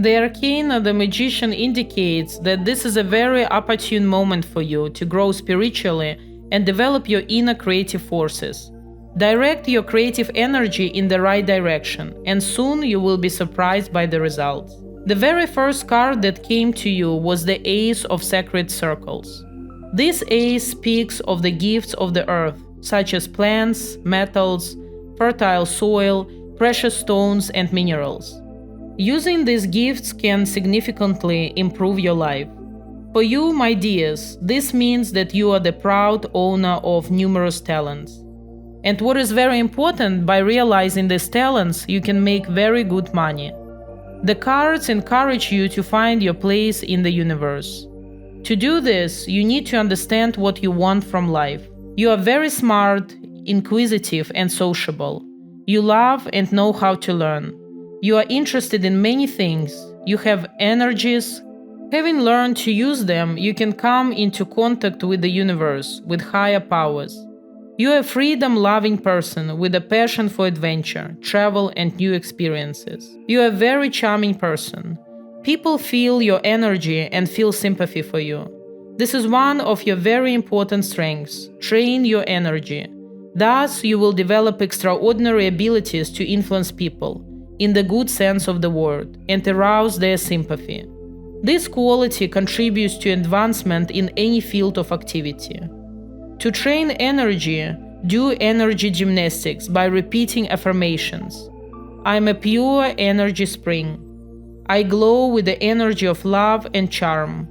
Speaker 1: The Arcana, the Magician, indicates that this is a very opportune moment for you to grow spiritually and develop your inner creative forces. Direct your creative energy in the right direction, and soon you will be surprised by the results. The very first card that came to you was the Ace of Sacred Circles. This ace speaks of the gifts of the earth, such as plants, metals, fertile soil, precious stones, and minerals. Using these gifts can significantly improve your life. For you, my dears, this means that you are the proud owner of numerous talents. And what is very important, by realizing these talents, you can make very good money. The cards encourage you to find your place in the universe. To do this, you need to understand what you want from life. You are very smart, inquisitive, and sociable. You love and know how to learn. You are interested in many things. You have energies. Having learned to use them, you can come into contact with the universe, with higher powers. You are a freedom-loving person with a passion for adventure, travel, and new experiences. You are a very charming person. People feel your energy and feel sympathy for you. This is one of your very important strengths. Train your energy. Thus, you will develop extraordinary abilities to influence people, in the good sense of the word, and arouse their sympathy. This quality contributes to advancement in any field of activity. To train energy, do energy gymnastics by repeating affirmations. I am a pure energy spring. I glow with the energy of love and charm.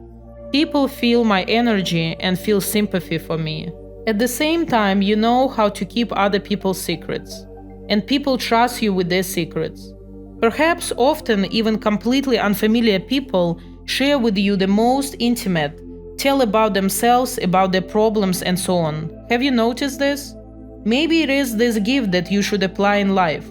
Speaker 1: People feel my energy and feel sympathy for me. At the same time, you know how to keep other people's secrets, and people trust you with their secrets. Perhaps often even completely unfamiliar people share with you the most intimate, tell about themselves, about their problems, and so on. Have you noticed this? Maybe it is this gift that you should apply in life.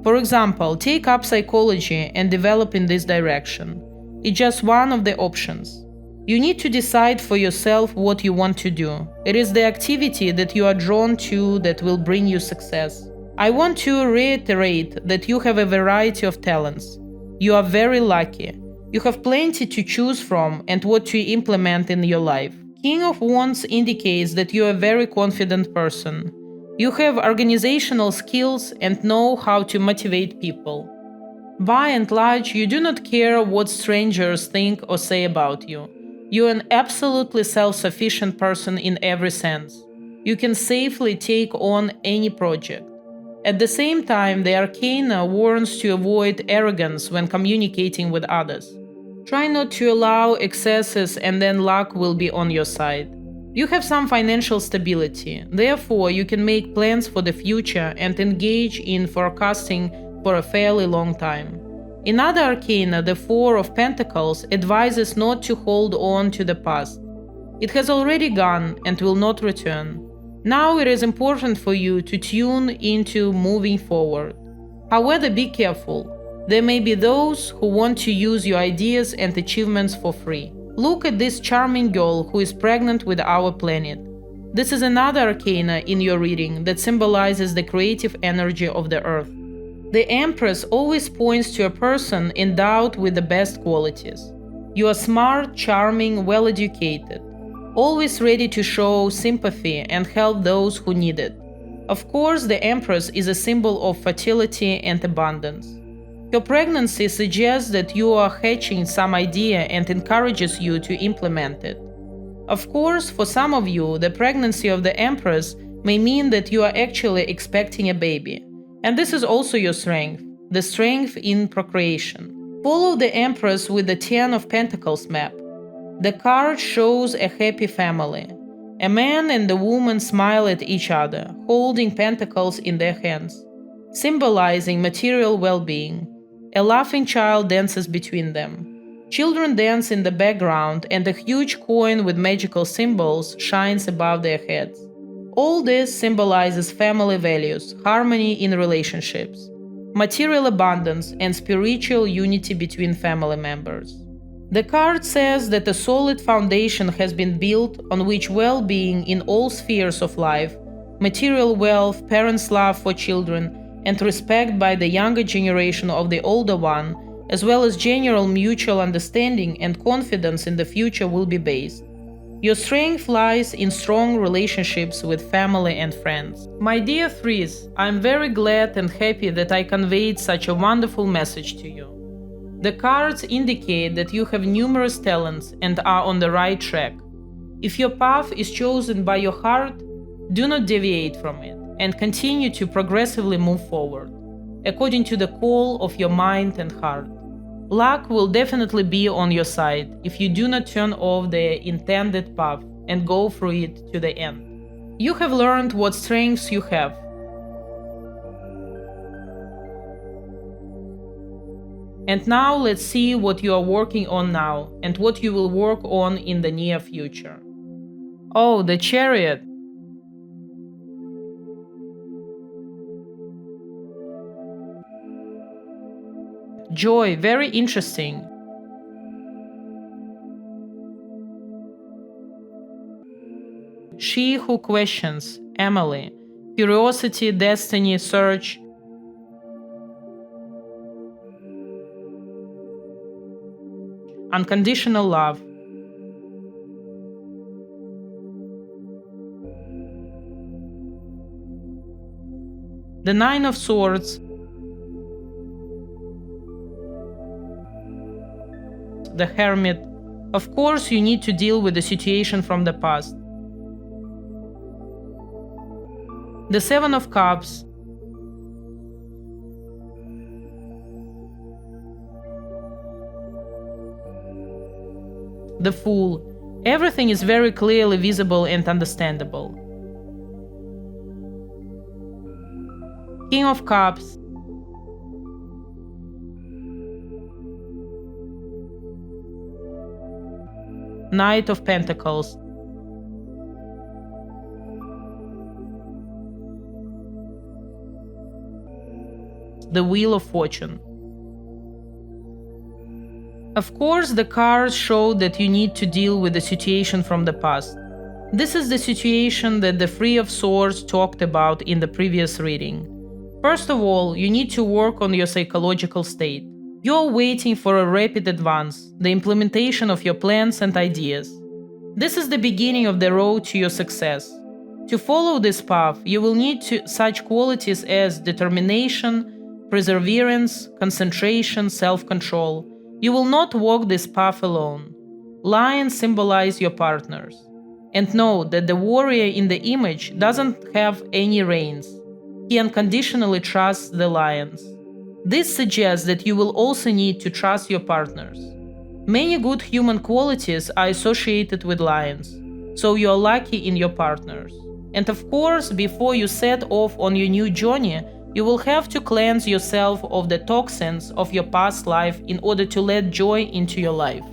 Speaker 1: For example, take up psychology and develop in this direction. It's just one of the options. You need to decide for yourself what you want to do. It is the activity that you are drawn to that will bring you success. I want to reiterate that you have a variety of talents. You are very lucky. You have plenty to choose from and what to implement in your life. King of Wands indicates that you are a very confident person. You have organizational skills and know how to motivate people. By and large, you do not care what strangers think or say about you. You are an absolutely self-sufficient person in every sense. You can safely take on any project. At the same time, the Arcana warns to avoid arrogance when communicating with others. Try not to allow excesses and then luck will be on your side. You have some financial stability, therefore you can make plans for the future and engage in forecasting for a fairly long time. In other Arcana, the Four of Pentacles advises not to hold on to the past. It has already gone and will not return. Now it is important for you to tune into moving forward. However, be careful. There may be those who want to use your ideas and achievements for free. Look at this charming girl who is pregnant with our planet. This is another arcana in your reading that symbolizes the creative energy of the Earth. The Empress always points to a person endowed with the best qualities. You are smart, charming, well-educated, always ready to show sympathy and help those who need it. Of course, the Empress is a symbol of fertility and abundance. Your pregnancy suggests that you are hatching some idea and encourages you to implement it. Of course, for some of you, the pregnancy of the Empress may mean that you are actually expecting a baby. And this is also your strength, the strength in procreation. Follow the Empress with the 10 of Pentacles map. The card shows a happy family. A man and a woman smile at each other, holding pentacles in their hands, symbolizing material well-being. A laughing child dances between them. Children dance in the background, and a huge coin with magical symbols shines above their heads. All this symbolizes family values, harmony in relationships, material abundance, and spiritual unity between family members. The card says that a solid foundation has been built on which well-being in all spheres of life, material wealth, parents' love for children, and respect by the younger generation of the older one, as well as general mutual understanding and confidence in the future will be based. Your strength lies in strong relationships with family and friends. My dear Threes, I'm very glad and happy that I conveyed such a wonderful message to you. The cards indicate that you have numerous talents and are on the right track. If your path is chosen by your heart, do not deviate from it and continue to progressively move forward, according to the call of your mind and heart. Luck will definitely be on your side if you do not turn off the intended path and go through it to the end. You have learned what strengths you have. And now let's see what you are working on now and what you will work on in the near future. Oh, the Chariot. Joy, very interesting. She who questions, Emily. Curiosity, destiny, search. Unconditional love. The Nine of Swords. The Hermit. Of course, you need to deal with the situation from the past. The Seven of Cups. The Fool. Everything is very clearly visible and understandable. King of Cups. Knight of Pentacles. The Wheel of Fortune. Of course, the cards show that you need to deal with the situation from the past. This is the situation that the Three of Swords talked about in the previous reading. First of all, you need to work on your psychological state. You're waiting for a rapid advance, the implementation of your plans and ideas. This is the beginning of the road to your success. To follow this path, you will need such qualities as determination, perseverance, concentration, self-control. You will not walk this path alone. Lions symbolize your partners. And know that the warrior in the image doesn't have any reins. He unconditionally trusts the lions. This suggests that you will also need to trust your partners. Many good human qualities are associated with lions, so you are lucky in your partners. And of course, before you set off on your new journey, you will have to cleanse yourself of the toxins of your past life in order to let joy into your life.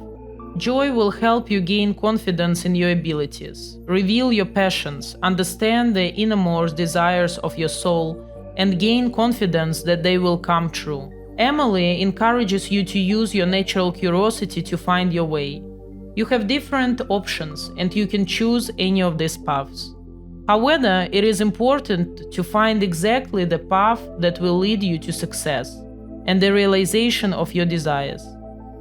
Speaker 1: Joy will help you gain confidence in your abilities, reveal your passions, understand the innermost desires of your soul, and gain confidence that they will come true. Emily encourages you to use your natural curiosity to find your way. You have different options and you can choose any of these paths. However, it is important to find exactly the path that will lead you to success and the realization of your desires.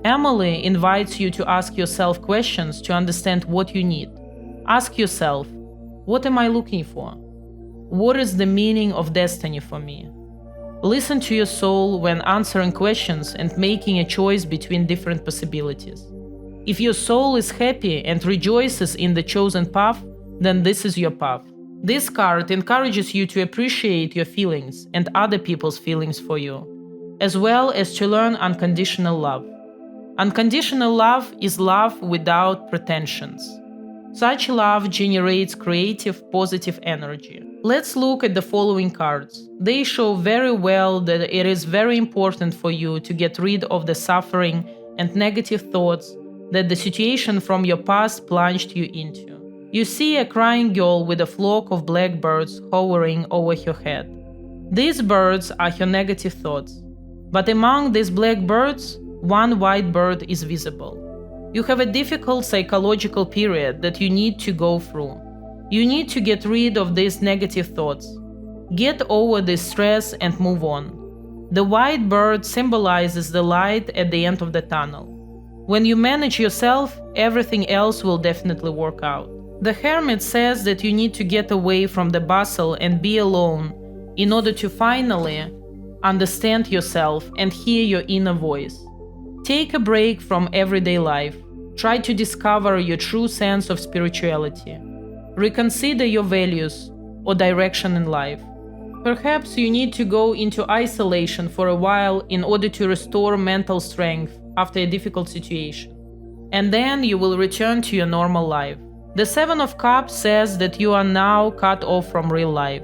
Speaker 1: Emily invites you to ask yourself questions to understand what you need. Ask yourself, what am I looking for? What is the meaning of destiny for me? Listen to your soul when answering questions and making a choice between different possibilities. If your soul is happy and rejoices in the chosen path, then this is your path. This card encourages you to appreciate your feelings and other people's feelings for you, as well as to learn unconditional love. Unconditional love is love without pretensions. Such love generates creative, positive energy. Let's look at the following cards. They show very well that it is very important for you to get rid of the suffering and negative thoughts that the situation from your past plunged you into. You see a crying girl with a flock of black birds hovering over her head. These birds are her negative thoughts. But among these black birds, one white bird is visible. You have a difficult psychological period that you need to go through. You need to get rid of these negative thoughts. Get over this stress and move on. The white bird symbolizes the light at the end of the tunnel. When you manage yourself, everything else will definitely work out. The hermit says that you need to get away from the bustle and be alone in order to finally understand yourself and hear your inner voice. Take a break from everyday life. Try to discover your true sense of spirituality. Reconsider your values or direction in life. Perhaps you need to go into isolation for a while in order to restore mental strength after a difficult situation. And then you will return to your normal life. The Seven of Cups says that you are now cut off from real life.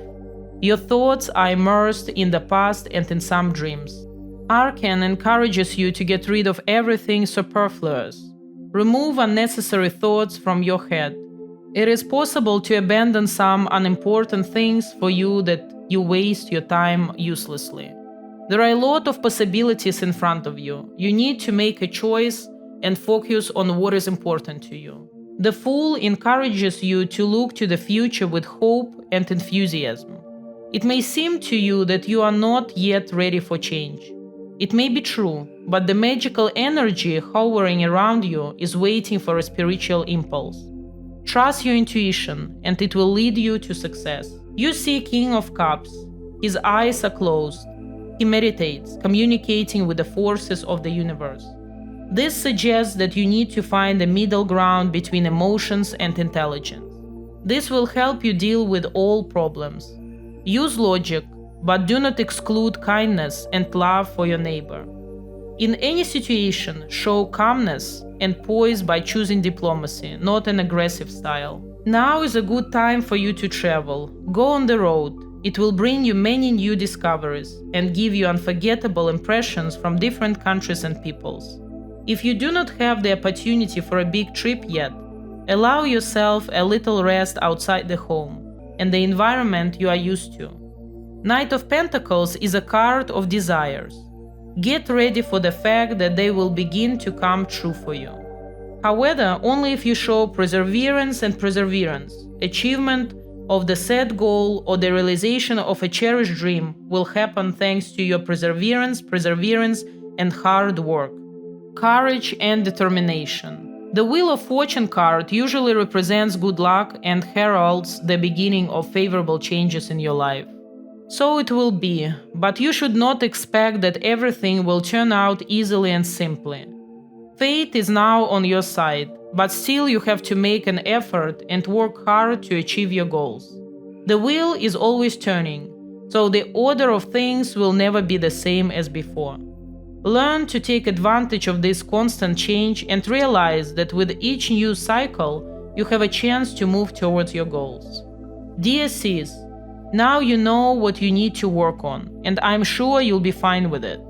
Speaker 1: Your thoughts are immersed in the past and in some dreams. Arcane encourages you to get rid of everything superfluous. Remove unnecessary thoughts from your head. It is possible to abandon some unimportant things for you that you waste your time uselessly. There are a lot of possibilities in front of you. You need to make a choice and focus on what is important to you. The Fool encourages you to look to the future with hope and enthusiasm. It may seem to you that you are not yet ready for change. It may be true, but the magical energy hovering around you is waiting for a spiritual impulse. Trust your intuition, and it will lead you to success. You see King of Cups. His eyes are closed. He meditates, communicating with the forces of the universe. This suggests that you need to find a middle ground between emotions and intelligence. This will help you deal with all problems. Use logic, but do not exclude kindness and love for your neighbor. In any situation, show calmness and poise by choosing diplomacy, not an aggressive style. Now is a good time for you to travel. Go on the road. It will bring you many new discoveries and give you unforgettable impressions from different countries and peoples. If you do not have the opportunity for a big trip yet, allow yourself a little rest outside the home and the environment you are used to. Knight of Pentacles is a card of desires. Get ready for the fact that they will begin to come true for you. However, only if you show perseverance, achievement of the set goal or the realization of a cherished dream will happen thanks to your perseverance, and hard work. Courage and determination. The Wheel of Fortune card usually represents good luck and heralds the beginning of favorable changes in your life. So it will be, but you should not expect that everything will turn out easily and simply. Fate is now on your side, but still you have to make an effort and work hard to achieve your goals. The wheel is always turning, so the order of things will never be the same as before. Learn to take advantage of this constant change and realize that with each new cycle, you have a chance to move towards your goals. Dear Sis, now you know what you need to work on, and I'm sure you'll be fine with it.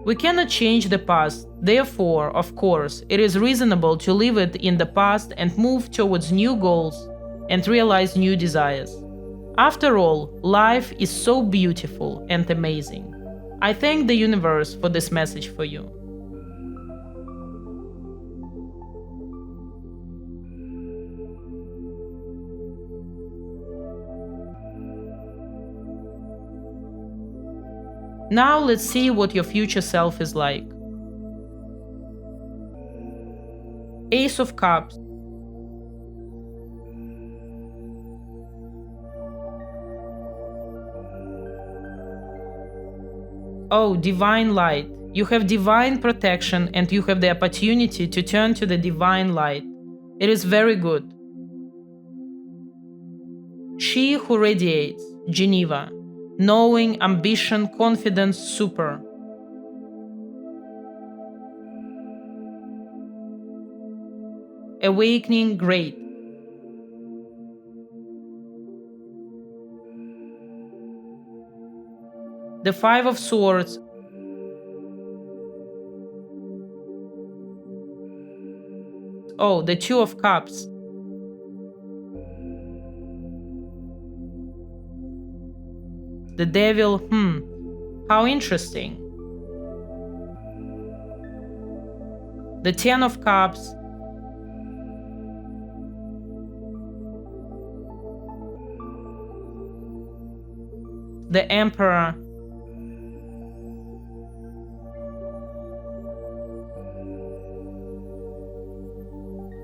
Speaker 1: We cannot change the past, therefore, of course, it is reasonable to leave it in the past and move towards new goals and realize new desires. After all, life is so beautiful and amazing. I thank the universe for this message for you. Now let's see what your future self is like. Ace of Cups. Oh, divine light. You have divine protection and you have the opportunity to turn to the divine light. It is very good. She who radiates, Geneva. Knowing, ambition, confidence, super. Awakening, great. The Five of Swords. Oh, the Two of Cups. The Devil, how interesting. The Ten of Cups. The Emperor.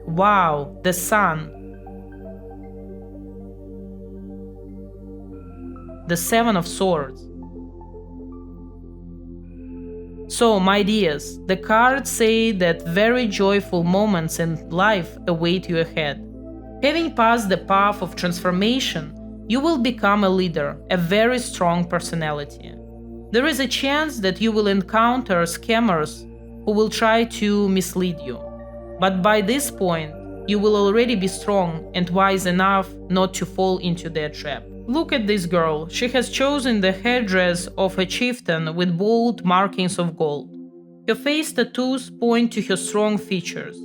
Speaker 1: Wow, the Sun. The Seven of Swords. So, my dears, the cards say that very joyful moments in life await you ahead. Having passed the path of transformation, you will become a leader, a very strong personality. There is a chance that you will encounter scammers who will try to mislead you. But by this point, you will already be strong and wise enough not to fall into their trap. Look at this girl. She has chosen the headdress of a chieftain with bold markings of gold. Her face tattoos point to her strong features.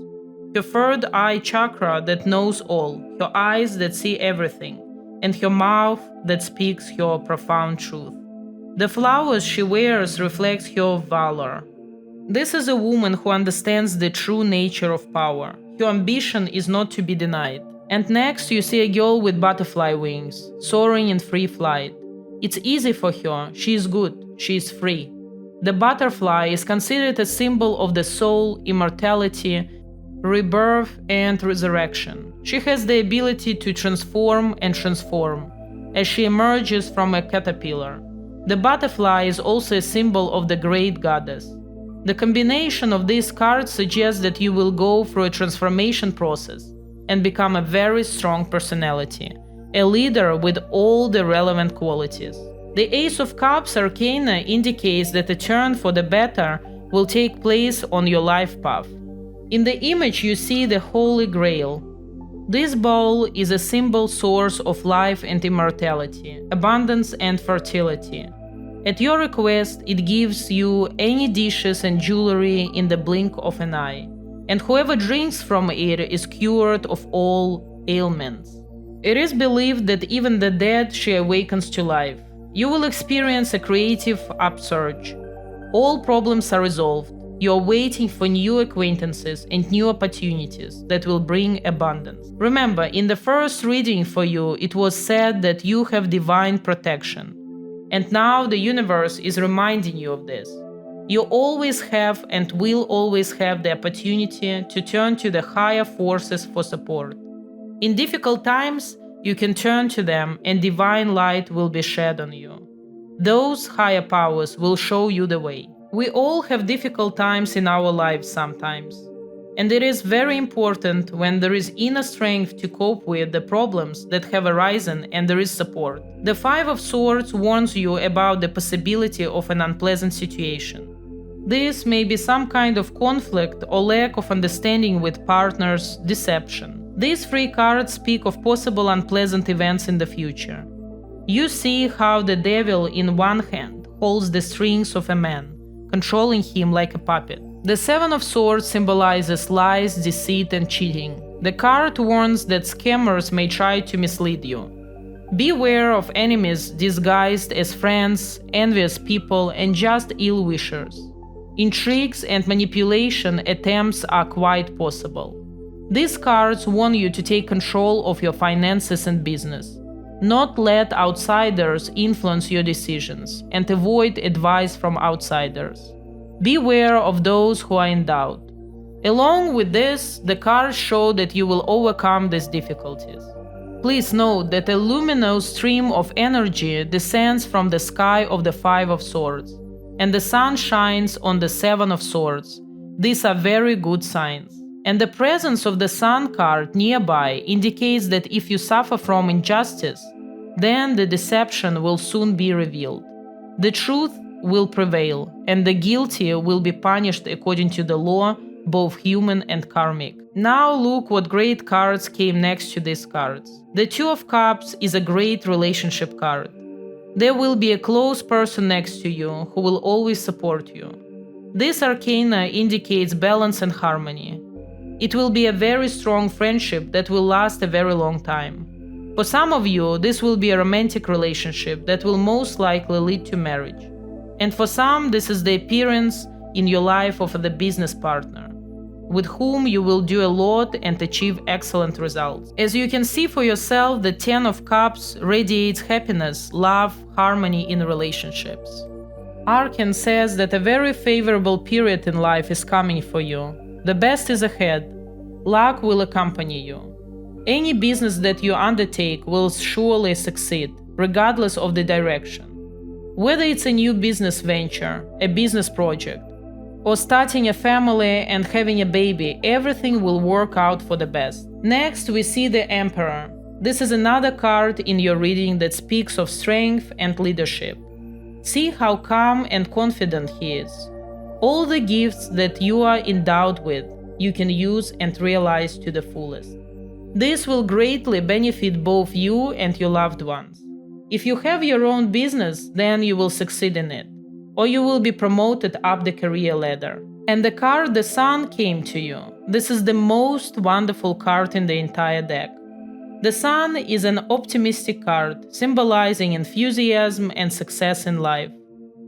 Speaker 1: Her third eye chakra that knows all, her eyes that see everything, and her mouth that speaks her profound truth. The flowers she wears reflect her valor. This is a woman who understands the true nature of power. Her ambition is not to be denied. And next you see a girl with butterfly wings, soaring in free flight. It's easy for her, she is good, she is free. The butterfly is considered a symbol of the soul, immortality, rebirth and resurrection. She has the ability to transform and transform, as she emerges from a caterpillar. The butterfly is also a symbol of the great goddess. The combination of these cards suggests that you will go through a transformation process and become a very strong personality, a leader with all the relevant qualities. The Ace of Cups arcana indicates that a turn for the better will take place on your life path. In the image you see the Holy Grail. This bowl is a symbol source of life and immortality, abundance and fertility. At your request, it gives you any dishes and jewelry in the blink of an eye, and whoever drinks from it is cured of all ailments. It is believed that even the dead she awakens to life. You will experience a creative upsurge. All problems are resolved. You are waiting for new acquaintances and new opportunities that will bring abundance. Remember, in the first reading for you, it was said that you have divine protection. And now the universe is reminding you of this. You always have and will always have the opportunity to turn to the higher forces for support. In difficult times, you can turn to them and divine light will be shed on you. Those higher powers will show you the way. We all have difficult times in our lives sometimes. And it is very important when there is inner strength to cope with the problems that have arisen and there is support. The Five of Swords warns you about the possibility of an unpleasant situation. This may be some kind of conflict or lack of understanding with partners, deception. These three cards speak of possible unpleasant events in the future. You see how the devil in one hand holds the strings of a man, controlling him like a puppet. The Seven of Swords symbolizes lies, deceit, and cheating. The card warns that scammers may try to mislead you. Beware of enemies disguised as friends, envious people, and just ill-wishers. Intrigues and manipulation attempts are quite possible. These cards warn you to take control of your finances and business. Not let outsiders influence your decisions, and avoid advice from outsiders. Beware of those who are in doubt. Along with this, the cards show that you will overcome these difficulties. Please note that a luminous stream of energy descends from the sky of the Five of Swords, and the sun shines on the Seven of Swords. These are very good signs. And the presence of the Sun card nearby indicates that if you suffer from injustice, then the deception will soon be revealed. The truth will prevail, and the guilty will be punished according to the law, both human and karmic. Now look what great cards came next to these cards. The Two of Cups is a great relationship card. There will be a close person next to you who will always support you. This arcana indicates balance and harmony. It will be a very strong friendship that will last a very long time. For some of you, this will be a romantic relationship that will most likely lead to marriage. And for some, this is the appearance in your life of the business partner, with whom you will do a lot and achieve excellent results. As you can see for yourself, the Ten of Cups radiates happiness, love, harmony in relationships. Arcane says that a very favorable period in life is coming for you. The best is ahead. Luck will accompany you. Any business that you undertake will surely succeed, regardless of the direction. Whether it's a new business venture, a business project, or starting a family and having a baby, everything will work out for the best. Next, we see the Emperor. This is another card in your reading that speaks of strength and leadership. See how calm and confident he is. All the gifts that you are endowed with, you can use and realize to the fullest. This will greatly benefit both you and your loved ones. If you have your own business, then you will succeed in it, or you will be promoted up the career ladder. And the card the Sun came to you. This is the most wonderful card in the entire deck. The Sun is an optimistic card, symbolizing enthusiasm and success in life.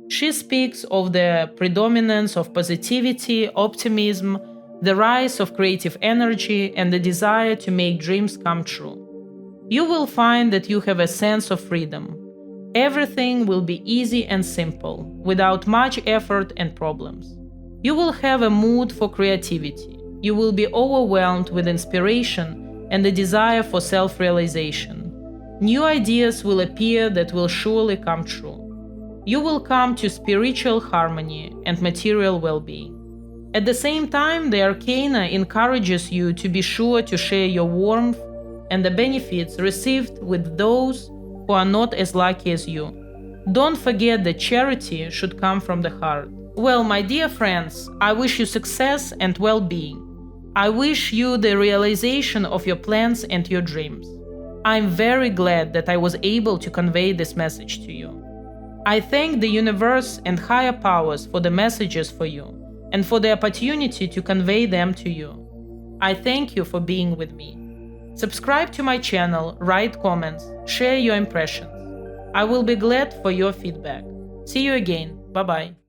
Speaker 1: She speaks of the predominance of positivity, optimism, the rise of creative energy, and the desire to make dreams come true. You will find that you have a sense of freedom. Everything will be easy and simple, without much effort and problems. You will have a mood for creativity. You will be overwhelmed with inspiration and the desire for self-realization. New ideas will appear that will surely come true. You will come to spiritual harmony and material well-being. At the same time, the Arcana encourages you to be sure to share your warmth and the benefits received with those who are not as lucky as you. Don't forget that charity should come from the heart. Well, my dear friends, I wish you success and well-being. I wish you the realization of your plans and your dreams. I'm very glad that I was able to convey this message to you. I thank the universe and higher powers for the messages for you and for the opportunity to convey them to you. I thank you for being with me. Subscribe to my channel, write comments, share your impressions. I will be glad for your feedback. See you again. Bye-bye.